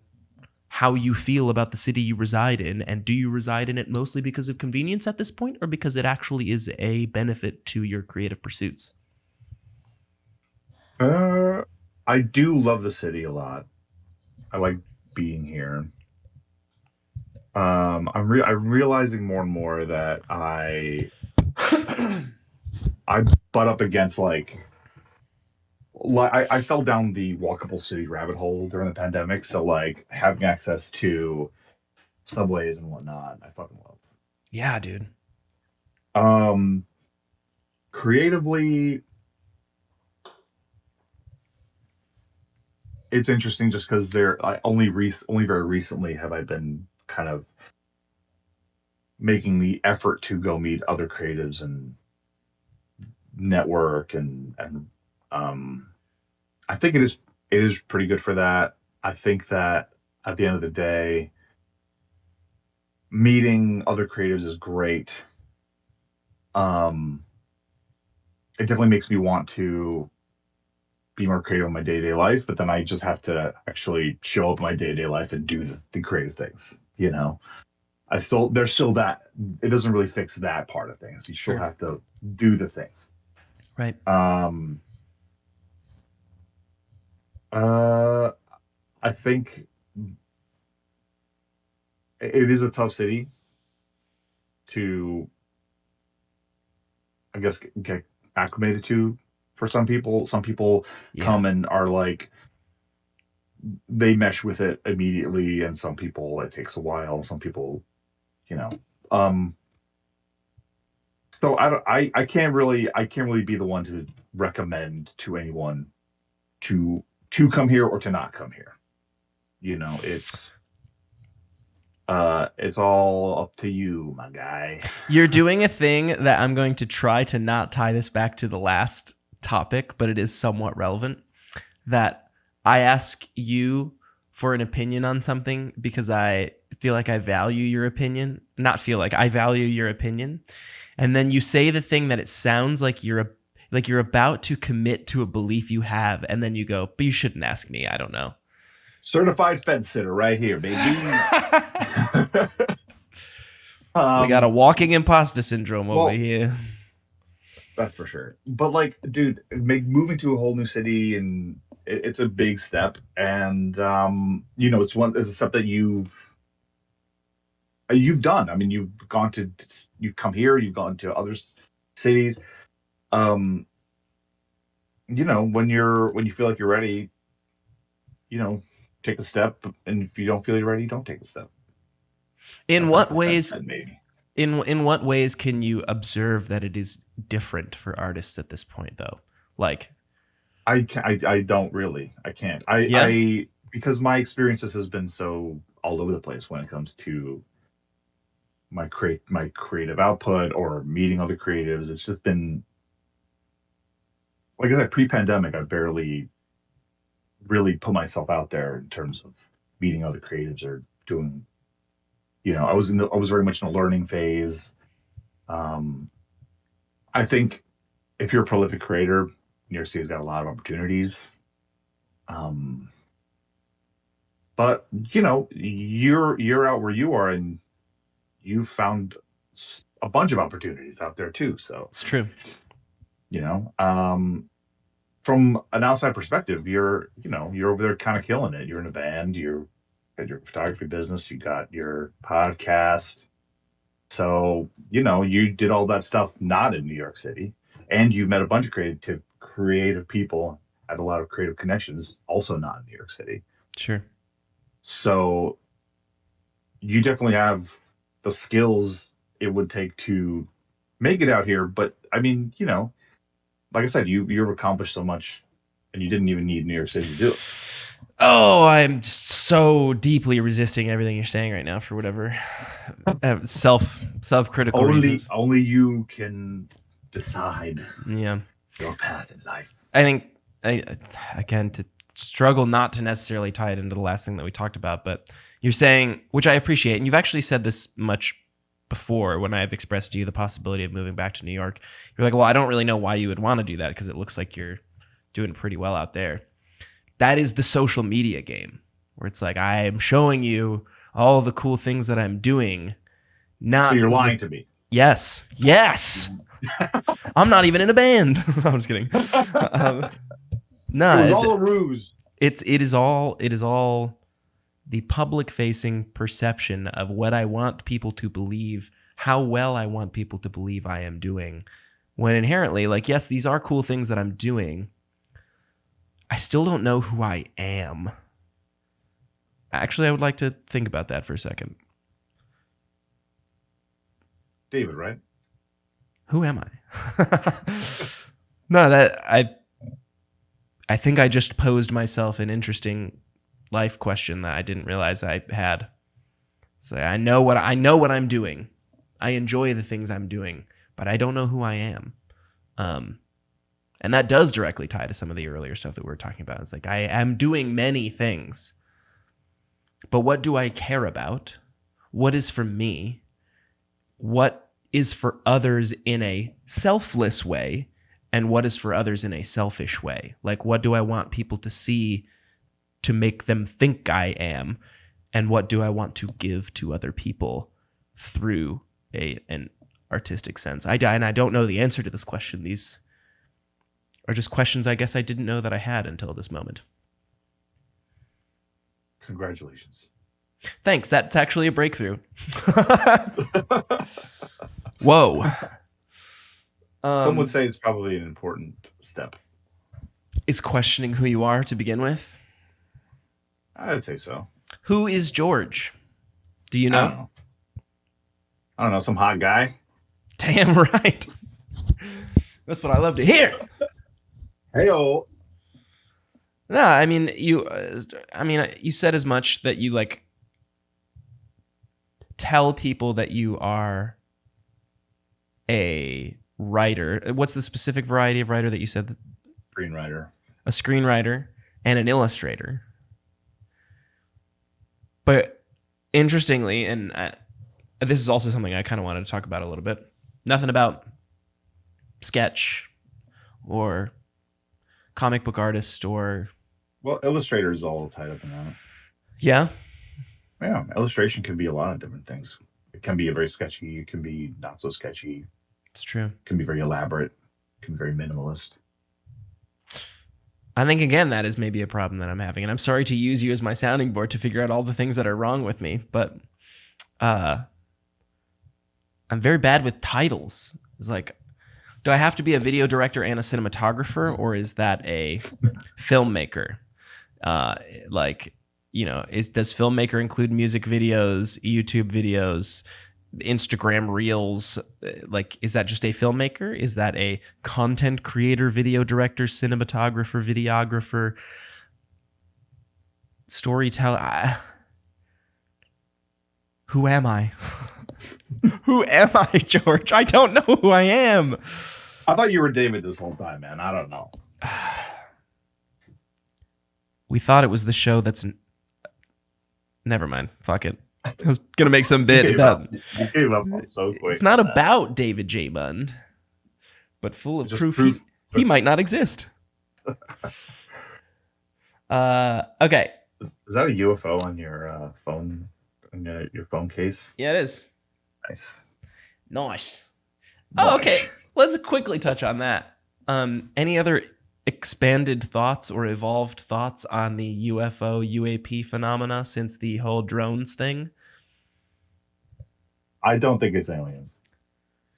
how you feel about the city you reside in, and do you reside in it mostly because of convenience at this point, or because it actually is a benefit to your creative pursuits? I do love the city a lot. I like being here. I'm realizing more and more that I butt up against I fell down the walkable city rabbit hole during the pandemic. So like having access to subways and whatnot, I fucking love. Yeah, dude. Um, Creatively, it's interesting just because only very recently have I been kind of making the effort to go meet other creatives and network and um I think it is pretty good for that. I think that at the end of the day, meeting other creatives is great. Um, it definitely makes me want to be more creative in my day-to-day life, but then I just have to actually show up in my day-to-day life and do the creative things, you know. There's still that it doesn't really fix that part of things. You still Sure. have to do the things. Right. Uh I think it is a tough city to, I guess, get acclimated to for some people. Some people Yeah. come and are like, they mesh with it immediately, and some people it takes a while. Some people, you know. Um, so I can't really be the one to recommend to anyone to come here or to not come here. You know, it's all up to you, my guy. You're doing a thing that I'm going to try to not tie this back to the last topic, but it is somewhat relevant. That I ask you for an opinion on something because I feel like I value your opinion. Not feel like I value your opinion. And then you say the thing that it sounds like you're about to commit to a belief you have, and then you go, but you shouldn't ask me. I don't know. Certified fence sitter right here, baby. We got a walking imposter syndrome over well, here. That's for sure. But like, dude, moving to a whole new city and it's a big step, and it's a step that you've done. I mean, you've come here, you've gone to other cities. Um, when you feel like you're ready, take the step, and if you don't feel you're ready, don't take the step. In That's what not the fence ways? then, maybe. In what ways can you observe that it is different for artists at this point, though? Like, I don't really. I can't. Yeah? Because my experiences has been so all over the place when it comes to my creative output or meeting other creatives. It's just been, like I said, pre-pandemic, I barely really put myself out there in terms of meeting other creatives or doing. I was very much in a learning phase. Um, I think if you're a prolific creator, New York City's got a lot of opportunities. But you're out where you are, and you found a bunch of opportunities out there too. So It's true. From an outside perspective, you're over there kind of killing it. You're in a band. You had your photography business. You got your podcast. So you did all that stuff not in New York City, and you've met a bunch of creative people, had a lot of creative connections, also not in New York City. Sure. So you definitely have the skills it would take to make it out here. But I mean, like I said, you've accomplished so much, and you didn't even need New York City to do it. Oh, I'm so deeply resisting everything you're saying right now for whatever self-critical reasons. Only you can decide Yeah. your path in life. I think again, to struggle not to necessarily tie it into the last thing that we talked about, but you're saying, which I appreciate, and you've actually said this much before when I've expressed to you the possibility of moving back to New York. You're like, well, I don't really know why you would want to do that because it looks like you're doing pretty well out there. That is the social media game where it's like, I am showing you all the cool things that I'm doing. Not So you're lying to me. Yes. I'm not even in a band. I'm just kidding. No, It was all a ruse. it is all the public facing perception of what I want people to believe, how well I want people to believe I am doing. When inherently, like, yes, these are cool things that I'm doing. I still don't know who I am. Actually, I would like to think about that for a second. David, right? Who am I? No, that I think I just posed myself an interesting life question that I didn't realize I had. So I know what I'm doing. I enjoy the things I'm doing, but I don't know who I am. And that does directly tie to some of the earlier stuff that we were talking about. It's like I am doing many things, but what do I care about? What is for me? What is for others in a selfless way? And what is for others in a selfish way? Like, what do I want people to see to make them think I am? And what do I want to give to other people through an artistic sense? And I don't know the answer to this question. These are just questions I guess I didn't know that I had until this moment. Congratulations. Thanks. That's actually a breakthrough. Whoa. Some would say it's probably an important step. Is questioning who you are to begin with? I'd say so. Who is George? Do you know? I don't know. Some hot guy. Damn right. That's what I love to hear. Hey-o. No, I mean you said as much that you like tell people that you are a writer. What's the specific variety of writer that you said? Screenwriter. A screenwriter and an illustrator. But interestingly, and this is also something I kind of wanted to talk about a little bit. Nothing about sketch or comic book artist or... Well, illustrator is all tied up in that. Yeah? Yeah, illustration can be a lot of different things. It can be very sketchy. It can be not so sketchy. It's true. It can be very elaborate. It can be very minimalist. I think, again, that is maybe a problem that I'm having. And I'm sorry to use you as my sounding board to figure out all the things that are wrong with me. But I'm very bad with titles. It's like, do I have to be a video director and a cinematographer? Or is that a filmmaker? Does filmmaker include music videos, YouTube videos, Instagram reels? Like, is that just a filmmaker? Is that a content creator, video director, cinematographer, videographer, storyteller? Who am I? Who am I, George? I don't know who I am. I thought you were David this whole time, man. I don't know. We thought it was the show that's... Never mind. Fuck it. I was going to make some bit about... You gave up so quick. It's not about David J. Mund, but full of proof he might not exist. Okay. Is that a UFO on your phone? On your phone case? Yeah, it is. Nice. Oh, okay. Let's quickly touch on that. Any other expanded thoughts or evolved thoughts on the UFO UAP phenomena since the whole drones thing? I don't think it's aliens.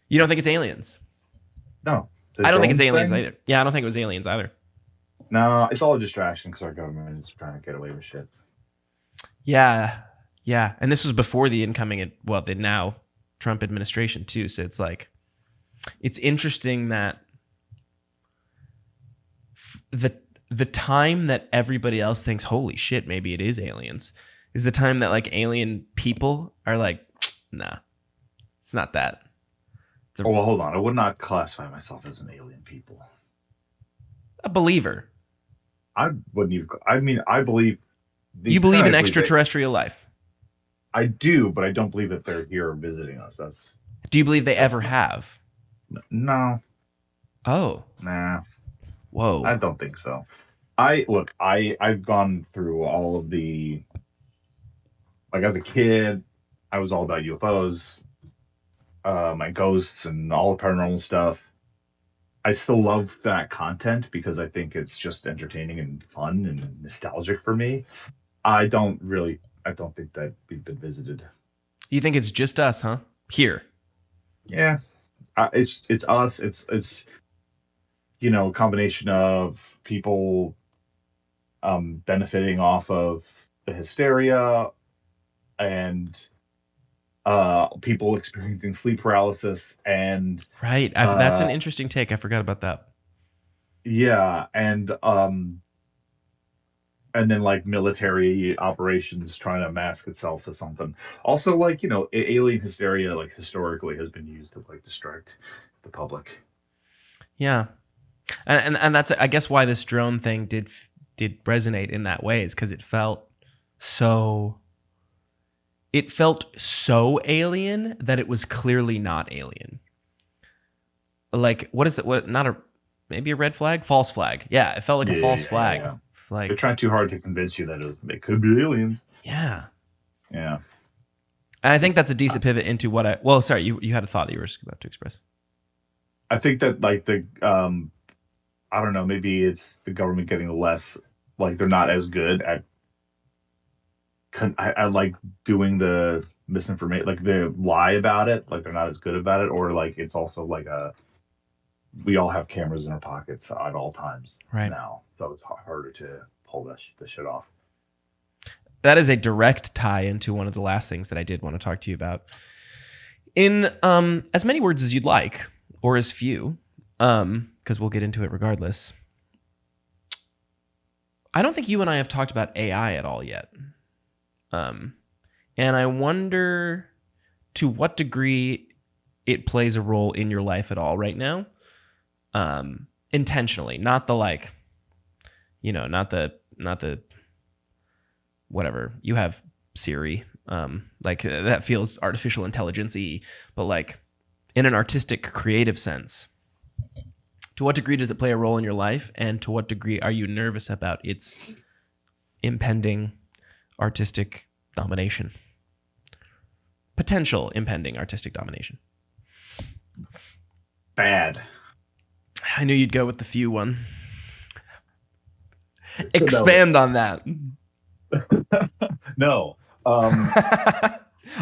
You don't think it's aliens? No. I don't think it's aliens either. Yeah, I don't think it was aliens either. No, it's all a distraction because our government is trying to get away with shit. Yeah. And this was before the the now Trump administration too. So it's like, it's interesting that the time that everybody else thinks, holy shit, maybe it is aliens, is the time that like alien people are like, nah, it's not that. Well, hold on. I would not classify myself as an alien people. A believer. I wouldn't even. I mean, I believe You believe in extraterrestrial life? I do, but I don't believe that they're here visiting us. Do you believe they ever have? No, Oh, nah, whoa. I don't think so. I've gone through all of the, like, as a kid, I was all about UFOs, my ghosts, and all the paranormal stuff. I still love that content because I think it's just entertaining and fun and nostalgic for me. I don't think that we've been visited. You think it's just us, huh? Here. Yeah, it's us. It's a combination of people benefiting off of the hysteria and people experiencing sleep paralysis and Right. That's an interesting take. I forgot about that. yeah, and then like military operations trying to mask itself as something. Also, like, alien hysteria, like, historically has been used to like distract the public. Yeah. And that's, I guess, why this drone thing did resonate in that way, is because so it felt so alien that it was clearly not alien. Like, what is it? What, not a, maybe a red flag? False flag. Yeah, it felt like a false flag. Yeah. Like, They're trying too hard to convince you that it could be aliens. yeah. Yeah. And I think that's a decent pivot into well, sorry, you had a thought that you were about to express. I think that, like, I don't know, maybe it's the government getting less, like, they're not as good at I like doing the misinformation, like the lie about it, like they're not as good about it, or like it's also like we all have cameras in our pockets at all times Right. now, so it's harder to pull the shit off. That is a direct tie into one of the last things that I did want to talk to you about. In as many words as you'd like, or as few, because we'll get into it regardless. I don't think you and I have talked about AI at all yet. And I wonder to what degree it plays a role in your life at all right now. Intentionally, not the like, not the whatever. You have Siri, like that feels artificial intelligence-y, but like in an artistic, creative sense. To what degree does it play a role in your life, and to what degree are you nervous about its impending artistic domination? Potential impending artistic domination. Bad. I knew you'd go with the few one. Expand on that. No. All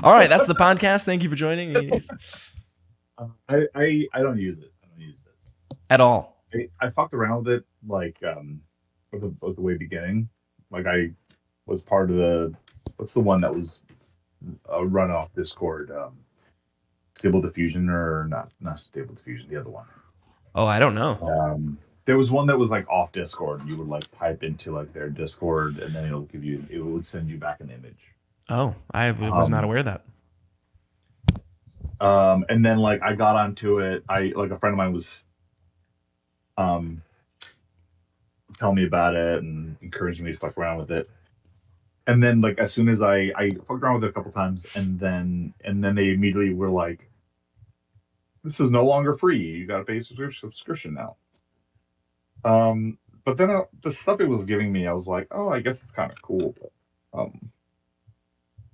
right, that's the podcast. Thank you for joining. I don't use it. I don't use it At all. I fucked around with it, like, at the way beginning. Like, I was part of what's the one that was a run off Discord? Stable Diffusion, or not Stable Diffusion, the other one. Oh, I don't know. There was one that was like off Discord, and you would like type into like their Discord, and then it would send you back an image. Oh, I was not aware of that. And then like I got onto it. Like a friend of mine was telling me about it and encouraging me to fuck around with it. And then like as soon as I fucked around with it a couple times, and then they immediately were like, "This is no longer free. You got to pay a subscription now." But then the stuff it was giving me, I was like, "Oh, I guess it's kind of cool," but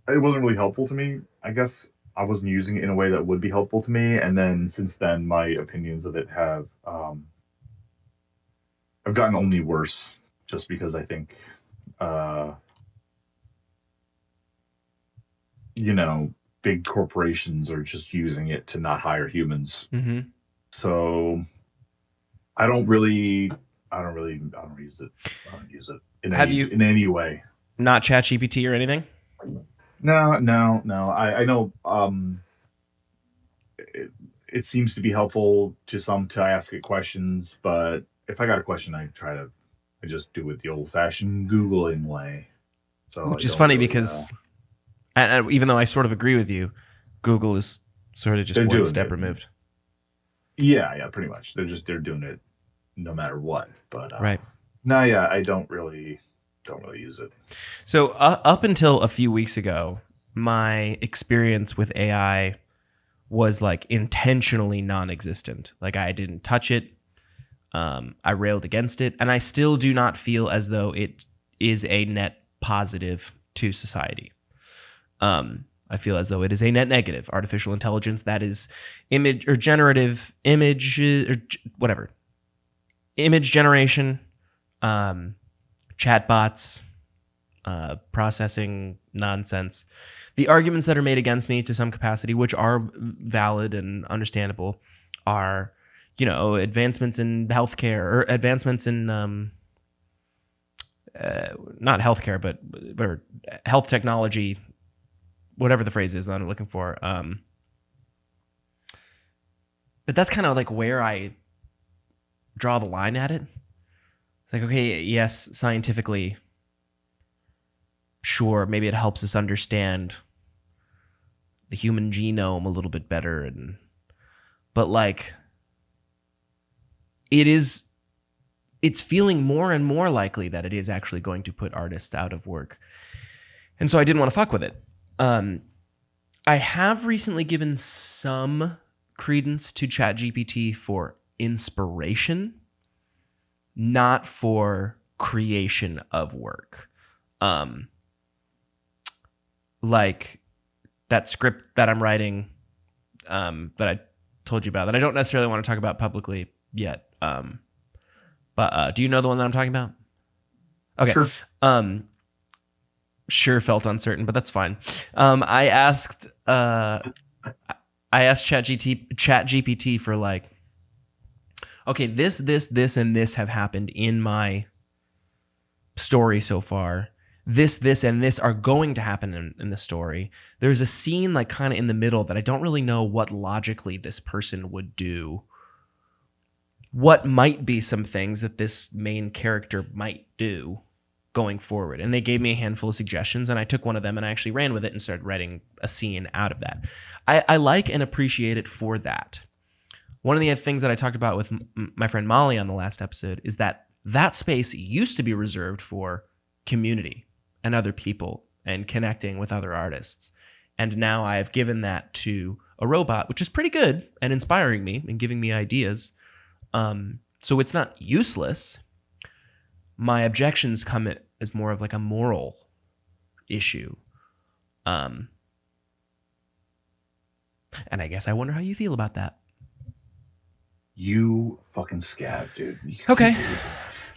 it wasn't really helpful to me. I guess I wasn't using it in a way that would be helpful to me. And then since then, my opinions of it have gotten only worse, just because I think big corporations are just using it to not hire humans. Mm-hmm. So I don't use it. I don't use it in any way. Not ChatGPT or anything? No. I know it seems to be helpful to some to ask it questions, but if I got a question, I just do it the old-fashioned Googling way. So which is funny because and even though I sort of agree with you, Google is sort of just one step removed. Yeah, pretty much. They're doing it no matter what. But right. No, yeah, I don't really use it. So up until a few weeks ago, my experience with AI was like intentionally non-existent. Like I didn't touch it. I railed against it, and I still do not feel as though it is a net positive to society. I feel as though it is a net negative. Artificial intelligence that is image or generative image or whatever, image generation, chatbots, processing nonsense. The arguments that are made against me to some capacity, which are valid and understandable, are, advancements in healthcare or advancements in not healthcare, but or health technology, whatever the phrase is that I'm looking for. But that's kind of like where I draw the line at it. It's like, okay, yes, scientifically, sure, maybe it helps us understand the human genome a little bit better, but like it's feeling more and more likely that it is actually going to put artists out of work. And so I didn't want to fuck with it. I have recently given some credence to ChatGPT for inspiration, not for creation of work. Like that script that I'm writing, that I told you about, that I don't necessarily want to talk about publicly yet. But do you know the one that I'm talking about? Okay. Sure. Sure felt uncertain, but that's fine. I asked ChatGPT for like, okay, this, and this have happened in my story so far. This, and this are going to happen in the story. There's a scene like kind of in the middle that I don't really know what logically this person would do. What might be some things that this main character might do going forward. And they gave me a handful of suggestions, and I took one of them and I actually ran with it and started writing a scene out of that. I like and appreciate it for that. One of the things that I talked about with my friend Molly on the last episode is that space used to be reserved for community and other people and connecting with other artists. And now I have given that to a robot, which is pretty good and inspiring me and giving me ideas. So it's not useless. My objections come as more of like a moral issue. And I guess I wonder how you feel about that. You fucking scab, dude. Okay.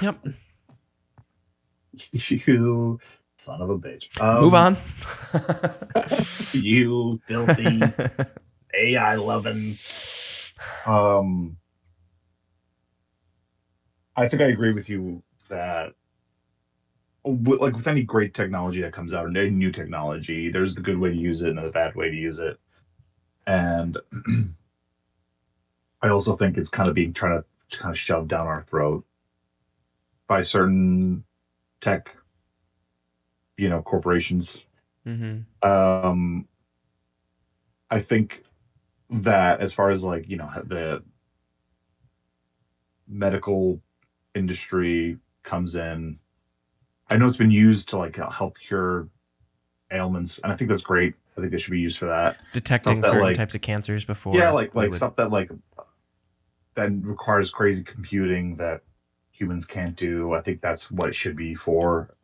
Yep. You son of a bitch. Move on. You filthy AI loving. I think I agree with you that, like with any great technology that comes out, or any new technology, there's the good way to use it and the bad way to use it. And I also think it's kind of being trying to kind of shoved down our throat by certain tech, corporations. Mm-hmm. I think that as far as like, the medical industry comes in, I know it's been used to like help cure ailments, and I think that's great. I think they should be used for that. Detecting certain types of cancers before. Yeah, like stuff that that requires crazy computing that humans can't do. I think that's what it should be for.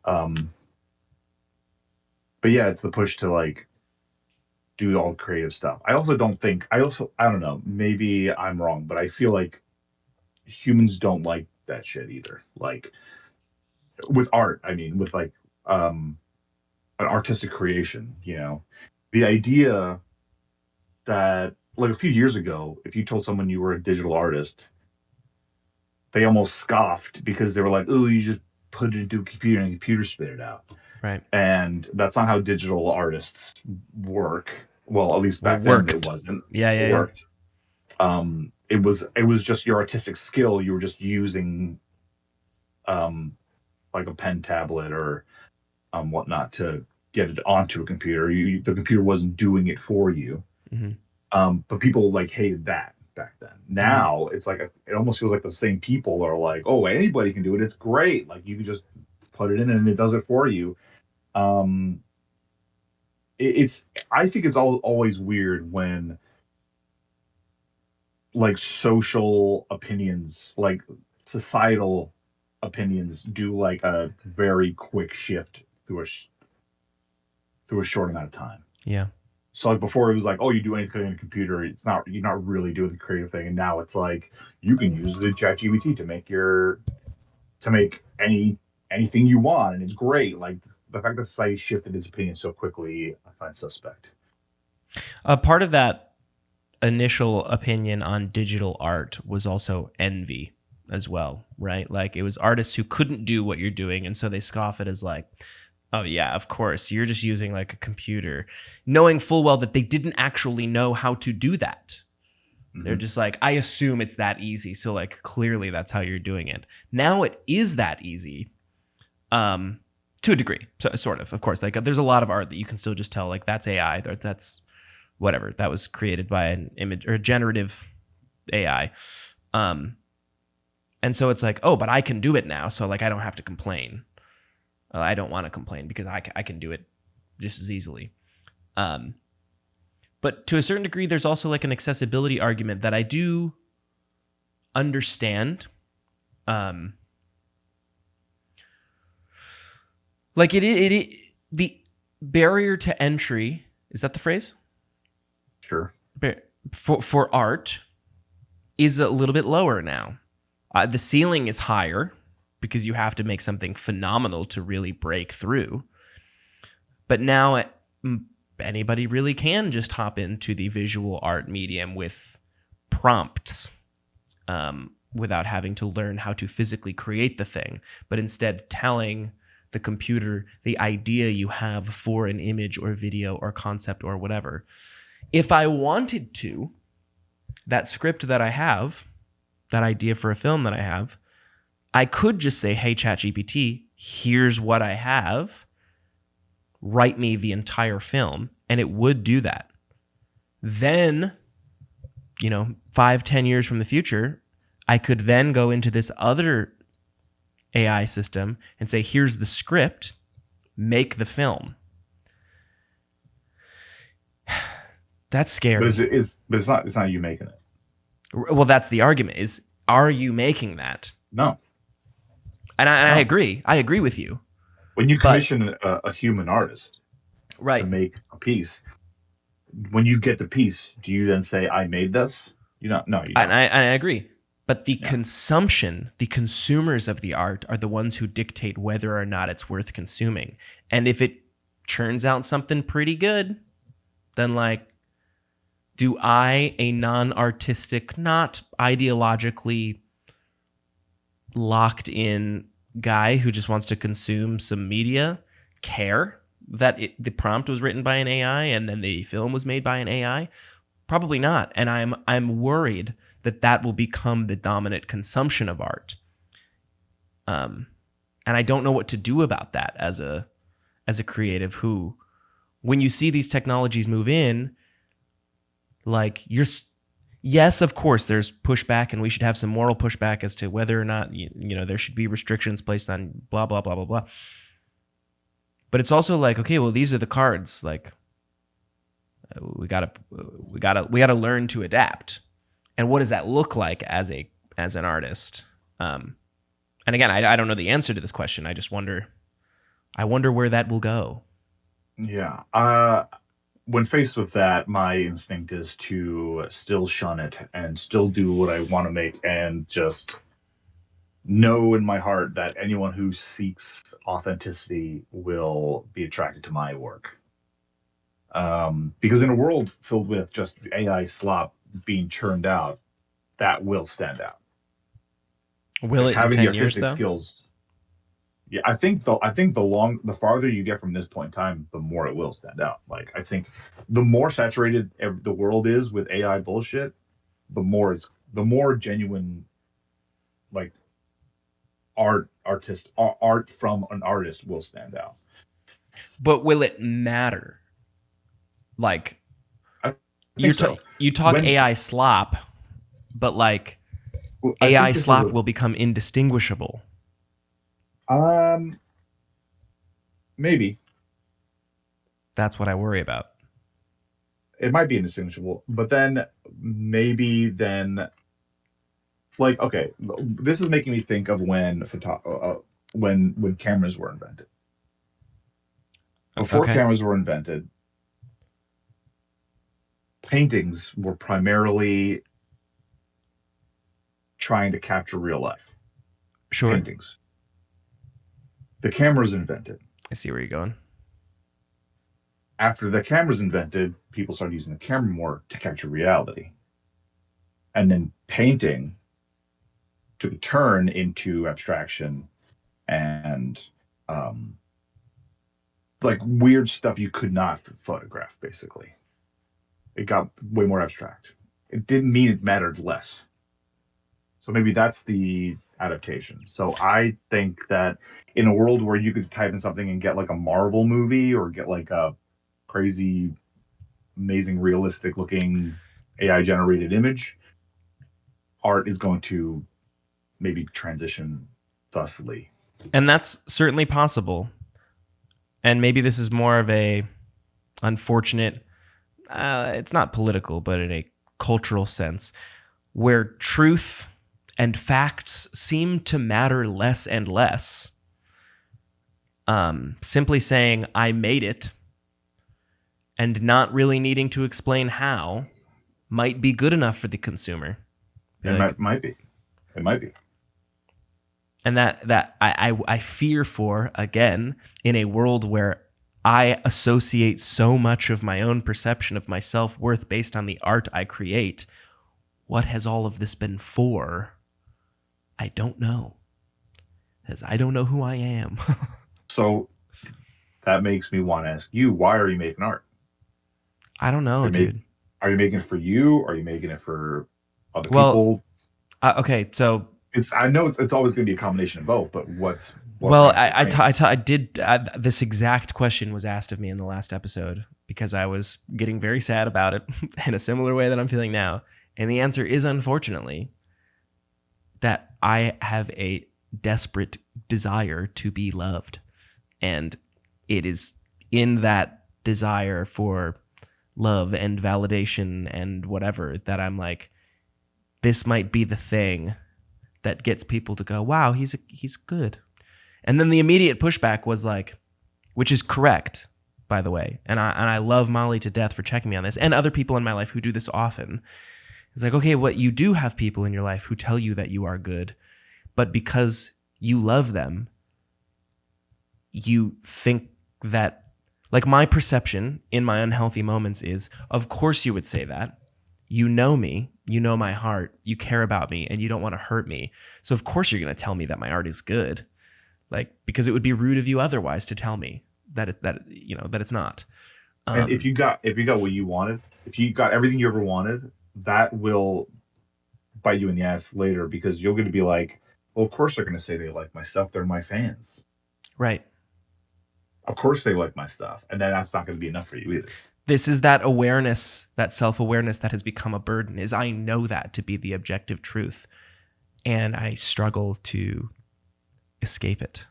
But yeah, it's the push to like do all the creative stuff. I don't know, maybe I'm wrong, but I feel like humans don't like that shit either. Like with art, I mean, with like an artistic creation, the idea that like a few years ago, if you told someone you were a digital artist, they almost scoffed because they were like, "Oh, you just put it into a computer and the computer spit it out." Right. And that's not how digital artists work. Well, at least back then it wasn't. Yeah. It worked. It was just your artistic skill. You were just using like a pen tablet or whatnot to get it onto a computer. The computer wasn't doing it for you. Mm-hmm. But people like hated that. back then. Now it's like it almost feels like the same people are like, oh, anybody can do it. It's great. Like you can just put it in and it does it for you. Um, it's I think it's always weird when like social opinions, like societal opinions, do like a very quick shift through a short amount of time. Yeah. So like before it was like, oh, you do anything on a computer, you're not really doing the creative thing, and now it's like you can use the ChatGPT to make anything you want, and it's great. Like the fact that society shifted its opinion so quickly, I find suspect. Part of that initial opinion on digital art was also envy as well, right? Like it was artists who couldn't do what you're doing, and so they scoff it as like, oh yeah, of course, you're just using like a computer, knowing full well that they didn't actually know how to do that. Mm-hmm. They're just like, I assume it's that easy, so like clearly that's how you're doing it. Now it is that easy, to a degree, sort of course. Like there's a lot of art that you can still just tell like that's AI, or that's whatever, that was created by an image or a generative AI. And so it's like, oh, but I can do it now, so like I don't have to complain. I don't want to complain because I can do it just as easily. But to a certain degree, there's also like an accessibility argument that I do understand. Like the barrier to entry, is that the phrase? Sure. For art is a little bit lower now. The ceiling is higher because you have to make something phenomenal to really break through. But now anybody really can just hop into the visual art medium with prompts, without having to learn how to physically create the thing, but instead telling the computer the idea you have for an image or video or concept or whatever. If I wanted to, that script that I have, that idea for a film that I have, I could just say, hey, ChatGPT, here's what I have. Write me the entire film, and it would do that. Then, 5-10 years from the future, I could then go into this other AI system and say, here's the script, make the film. That's scary. But it's not you making it. Well, that's the argument, is, are you making that? No. And I agree. I agree with you. When you commission a human artist right. to make a piece, when you get the piece, do you then say, I made this? You don't. No, you don't. And I agree. But the consumption, the consumers of the art are the ones who dictate whether or not it's worth consuming. And if it churns out something pretty good, then like, do I, a non-artistic, not ideologically locked in guy who just wants to consume some media, care that the prompt was written by an AI and then the film was made by an AI? Probably not. And I'm worried that will become the dominant consumption of art. And I don't know what to do about that as a creative who, when you see these technologies move in, like yes, of course, there's pushback, and we should have some moral pushback as to whether or not there should be restrictions placed on blah blah blah blah blah. But it's also like, okay, well, these are the cards. Like, we gotta learn to adapt. And what does that look like as an artist? And again, I don't know the answer to this question. I just wonder. I wonder where that will go. Yeah. When faced with that, my instinct is to still shun it and still do what I want to make, and just know in my heart that anyone who seeks authenticity will be attracted to my work. Because in a world filled with just AI slop being churned out, that will stand out. Will like it in 10 years, though? Skills. Yeah, I think the farther you get from this point in time, the more it will stand out. Like, I think the more saturated the world is with AI bullshit, the more genuine, like, art from an artist will stand out. But will it matter? Like, you talk when AI slop, but like Well, I AI think this is slop will become indistinguishable. Maybe That's what I worry about. it might be indistinguishable, but then maybe like, okay, this is making me think of when cameras were invented. Before Okay. cameras were invented, paintings were primarily trying to capture real life. Sure. Paintings. The camera's invented. I see where you're going. After the camera's invented, people started using the camera more to capture reality. And then painting took a turn into abstraction and like weird stuff you could not photograph, basically. It got way more abstract. It didn't mean it mattered less. So maybe that's the adaptation. So I think that in a world where you could type in something and get like a Marvel movie or get like a crazy, amazing, realistic looking AI generated image, art is going to maybe transition thusly. And that's certainly possible. And maybe this is more of a unfortunate, it's not political, but in a cultural sense, where truth and facts seem to matter less and less. Simply saying, I made it, and not really needing to explain how, might be good enough for the consumer. It might be. It might be. And that I fear for, again, in a world where I associate so much of my own perception of my self-worth based on the art I create. What has all of this been for? I don't know. Because I don't know who I am. So that makes me want to ask you, why are you making art? I don't know, dude. Are you making it for you? Are you making it for other Well, people? Okay, so I know it's always going to be a combination of both, but what well, drives your brain? I did. This exact question was asked of me in the last episode because I was getting very sad about it in a similar way that I'm feeling now. And the answer is, unfortunately, that I have a desperate desire to be loved. And it is in that desire for love and validation and whatever that I'm like, this might be the thing that gets people to go, wow, he's good. And then the immediate pushback was like, which is correct, by the way. And I love Molly to death for checking me on this, and other people in my life who do this often. It's like, okay, what you do have people in your life who tell you that you are good, but because you love them, you think that, like, my perception in my unhealthy moments is, of course you would say that. You know me, you know my heart, you care about me, and you don't want to hurt me. So of course you're going to tell me that my art is good. Like, because it would be rude of you otherwise to tell me that it's not. And if you got what you wanted, if you got everything you ever wanted, that will bite you in the ass later because you're going to be like, well, of course they're going to say they like my stuff. They're my fans. Right. Of course they like my stuff. And then that's not going to be enough for you either. This is that awareness, that self-awareness that has become a burden, is I know that to be the objective truth. And I struggle to escape it.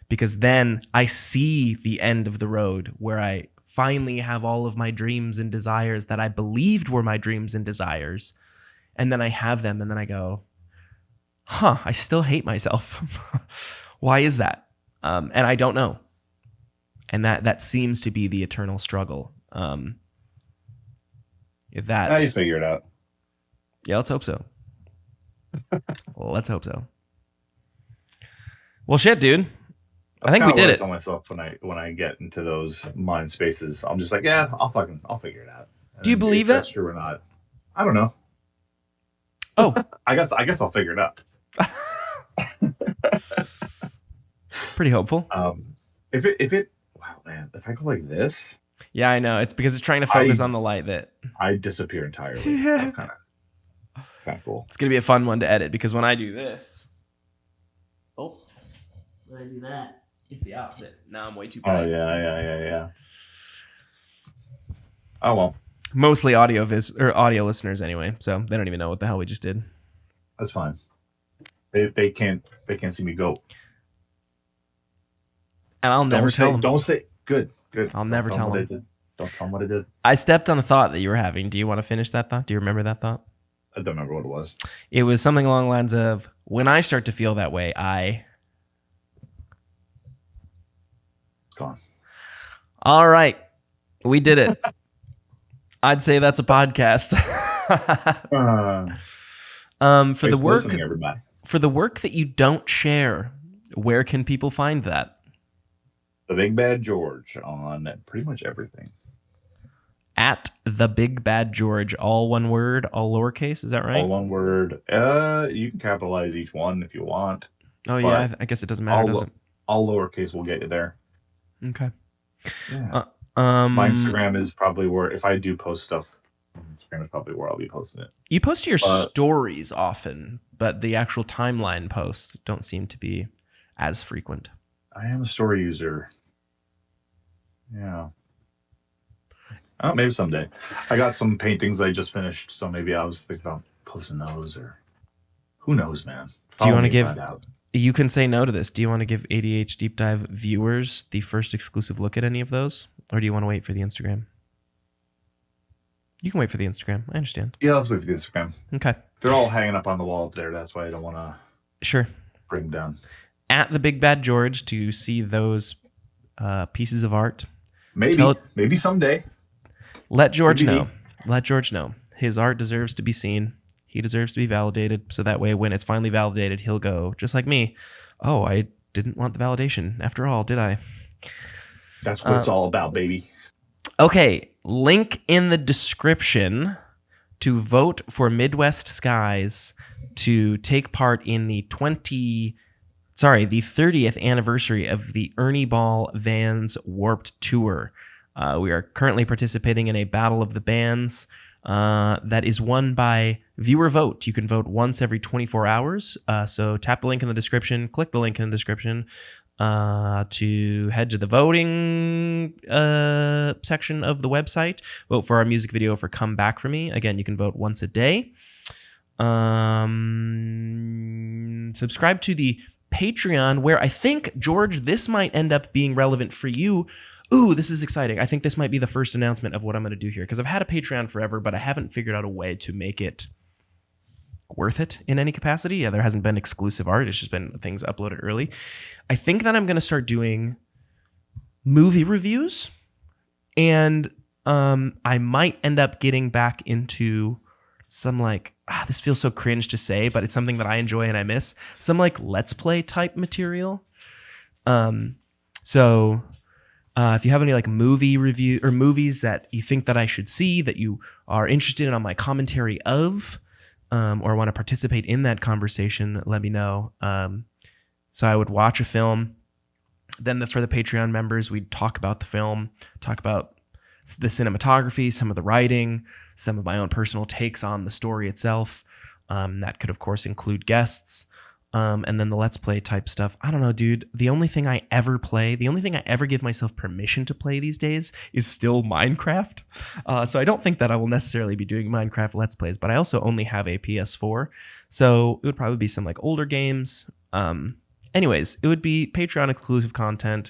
Because then I see the end of the road where I finally have all of my dreams and desires that I believed were my dreams and desires. And then I have them and then I go, I still hate myself. Why is that? And I don't know. And that seems to be the eternal struggle. Now you figure it out. Yeah, let's hope so. Let's hope so. Well, shit, dude. I think we did it. I tell myself when I get into those mind spaces, I'm just like, yeah, I'll figure it out. And do you believe that? That's true or not? I don't know. Oh, I guess I'll figure it out. Pretty hopeful. If wow, man, if I go like this, yeah, I know. It's because it's trying to focus on the light that I disappear entirely. Yeah. That's kind of cool. It's gonna be a fun one to edit because when I do this, when I do that, it's the opposite. Now I'm way too bright. Oh yeah. Oh well. Mostly audio listeners anyway, so they don't even know what the hell we just did. That's fine. They can't see me go. And I'll never tell them. Don't say good. I'll never tell them. Don't tell them what I did. I stepped on a thought that you were having. Do you want to finish that thought? Do you remember that thought? I don't remember what it was. It was something along the lines of, when I start to feel that way, It's gone. All right. We did it. I'd say that's a podcast. For the work, everybody. For the work that you don't share, where can people find that? The Big Bad George on pretty much everything. At The Big Bad George, all one word, all lowercase. Is that right? All one word. You can capitalize each one if you want. Oh yeah, I guess it doesn't matter, does it? All lowercase will get you there. Okay. Yeah. My Instagram is probably where, if I do post stuff, Instagram is probably where I'll be posting it. You post your stories often, but the actual timeline posts don't seem to be as frequent. I am a story user. Yeah. Oh, maybe someday. I got some paintings I just finished, so maybe I was thinking about posting those, or who knows, man. Do you want to give? You can say no to this. Do you want to give A.D.H.Deep-Dive viewers the first exclusive look at any of those, or do you want to wait for the Instagram? You can wait for the Instagram. I understand. Yeah, let's wait for the Instagram. Okay. They're all hanging up on the wall up there. That's why I don't want to. Sure. Bring them down. At The Big Bad George to see those pieces of art. Maybe someday. Let George know. Let George know. His art deserves to be seen. He deserves to be validated. So that way, when it's finally validated, he'll go, just like me, oh, I didn't want the validation after all, did I? That's what it's all about, baby. Okay. Link in the description to vote for Midwest Skies to take part in the 30th anniversary of the Ernie Ball Vans Warped Tour. We are currently participating in a battle of the bands that is won by viewer vote. You can vote once every 24 hours. So tap the link in the description, click the link in the description to head to the voting section of the website. Vote for our music video for Come Back For Me. Again, you can vote once a day. Subscribe to the Patreon, where I think, George, this might end up being relevant for you. Ooh, this is exciting. I think this might be the first announcement of what I'm going to do here, because I've had a Patreon forever, but I haven't figured out a way to make it worth it in any capacity. Yeah, there hasn't been exclusive art. It's just been things uploaded early. I think that I'm going to start doing movie reviews, and I might end up getting back into some this feels so cringe to say, but it's something that I enjoy and I miss. Some Let's Play type material. So if you have any movie review or movies that you think that I should see, that you are interested in on my commentary of, or want to participate in that conversation, let me know. So I would watch a film. Then for the Patreon members, we'd talk about the film, talk about the cinematography, some of the writing, some of my own personal takes on the story itself. That could, of course, include guests. And then the Let's Play type stuff. I don't know, dude. The only thing I ever give myself permission to play these days is still Minecraft. So I don't think that I will necessarily be doing Minecraft Let's Plays, but I also only have a PS4. So it would probably be some older games. Anyways, it would be Patreon exclusive content.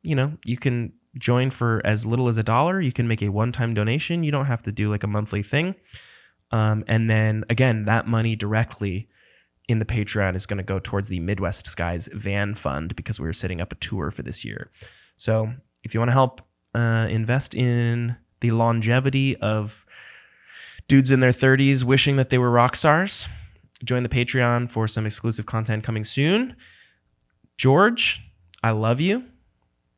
You can join for as little as $1. You can make a one-time donation. You don't have to do a monthly thing. And then again, that money directly in the Patreon is going to go towards the Midwest Skies Van Fund, because we're setting up a tour for this year. So if you want to help invest in the longevity of dudes in their 30s wishing that they were rock stars, join the Patreon for some exclusive content coming soon. George, I love you.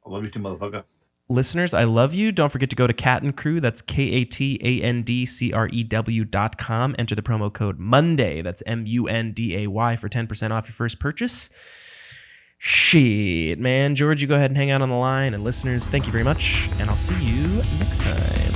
I love you too, motherfucker. Listeners, I love you. Don't forget to go to Cat and Crew. That's KATANDCREW.com. Enter the promo code Monday. That's MUNDAY for 10% off your first purchase. Shit, man. George, you go ahead and hang out on the line. And listeners, thank you very much. And I'll see you next time.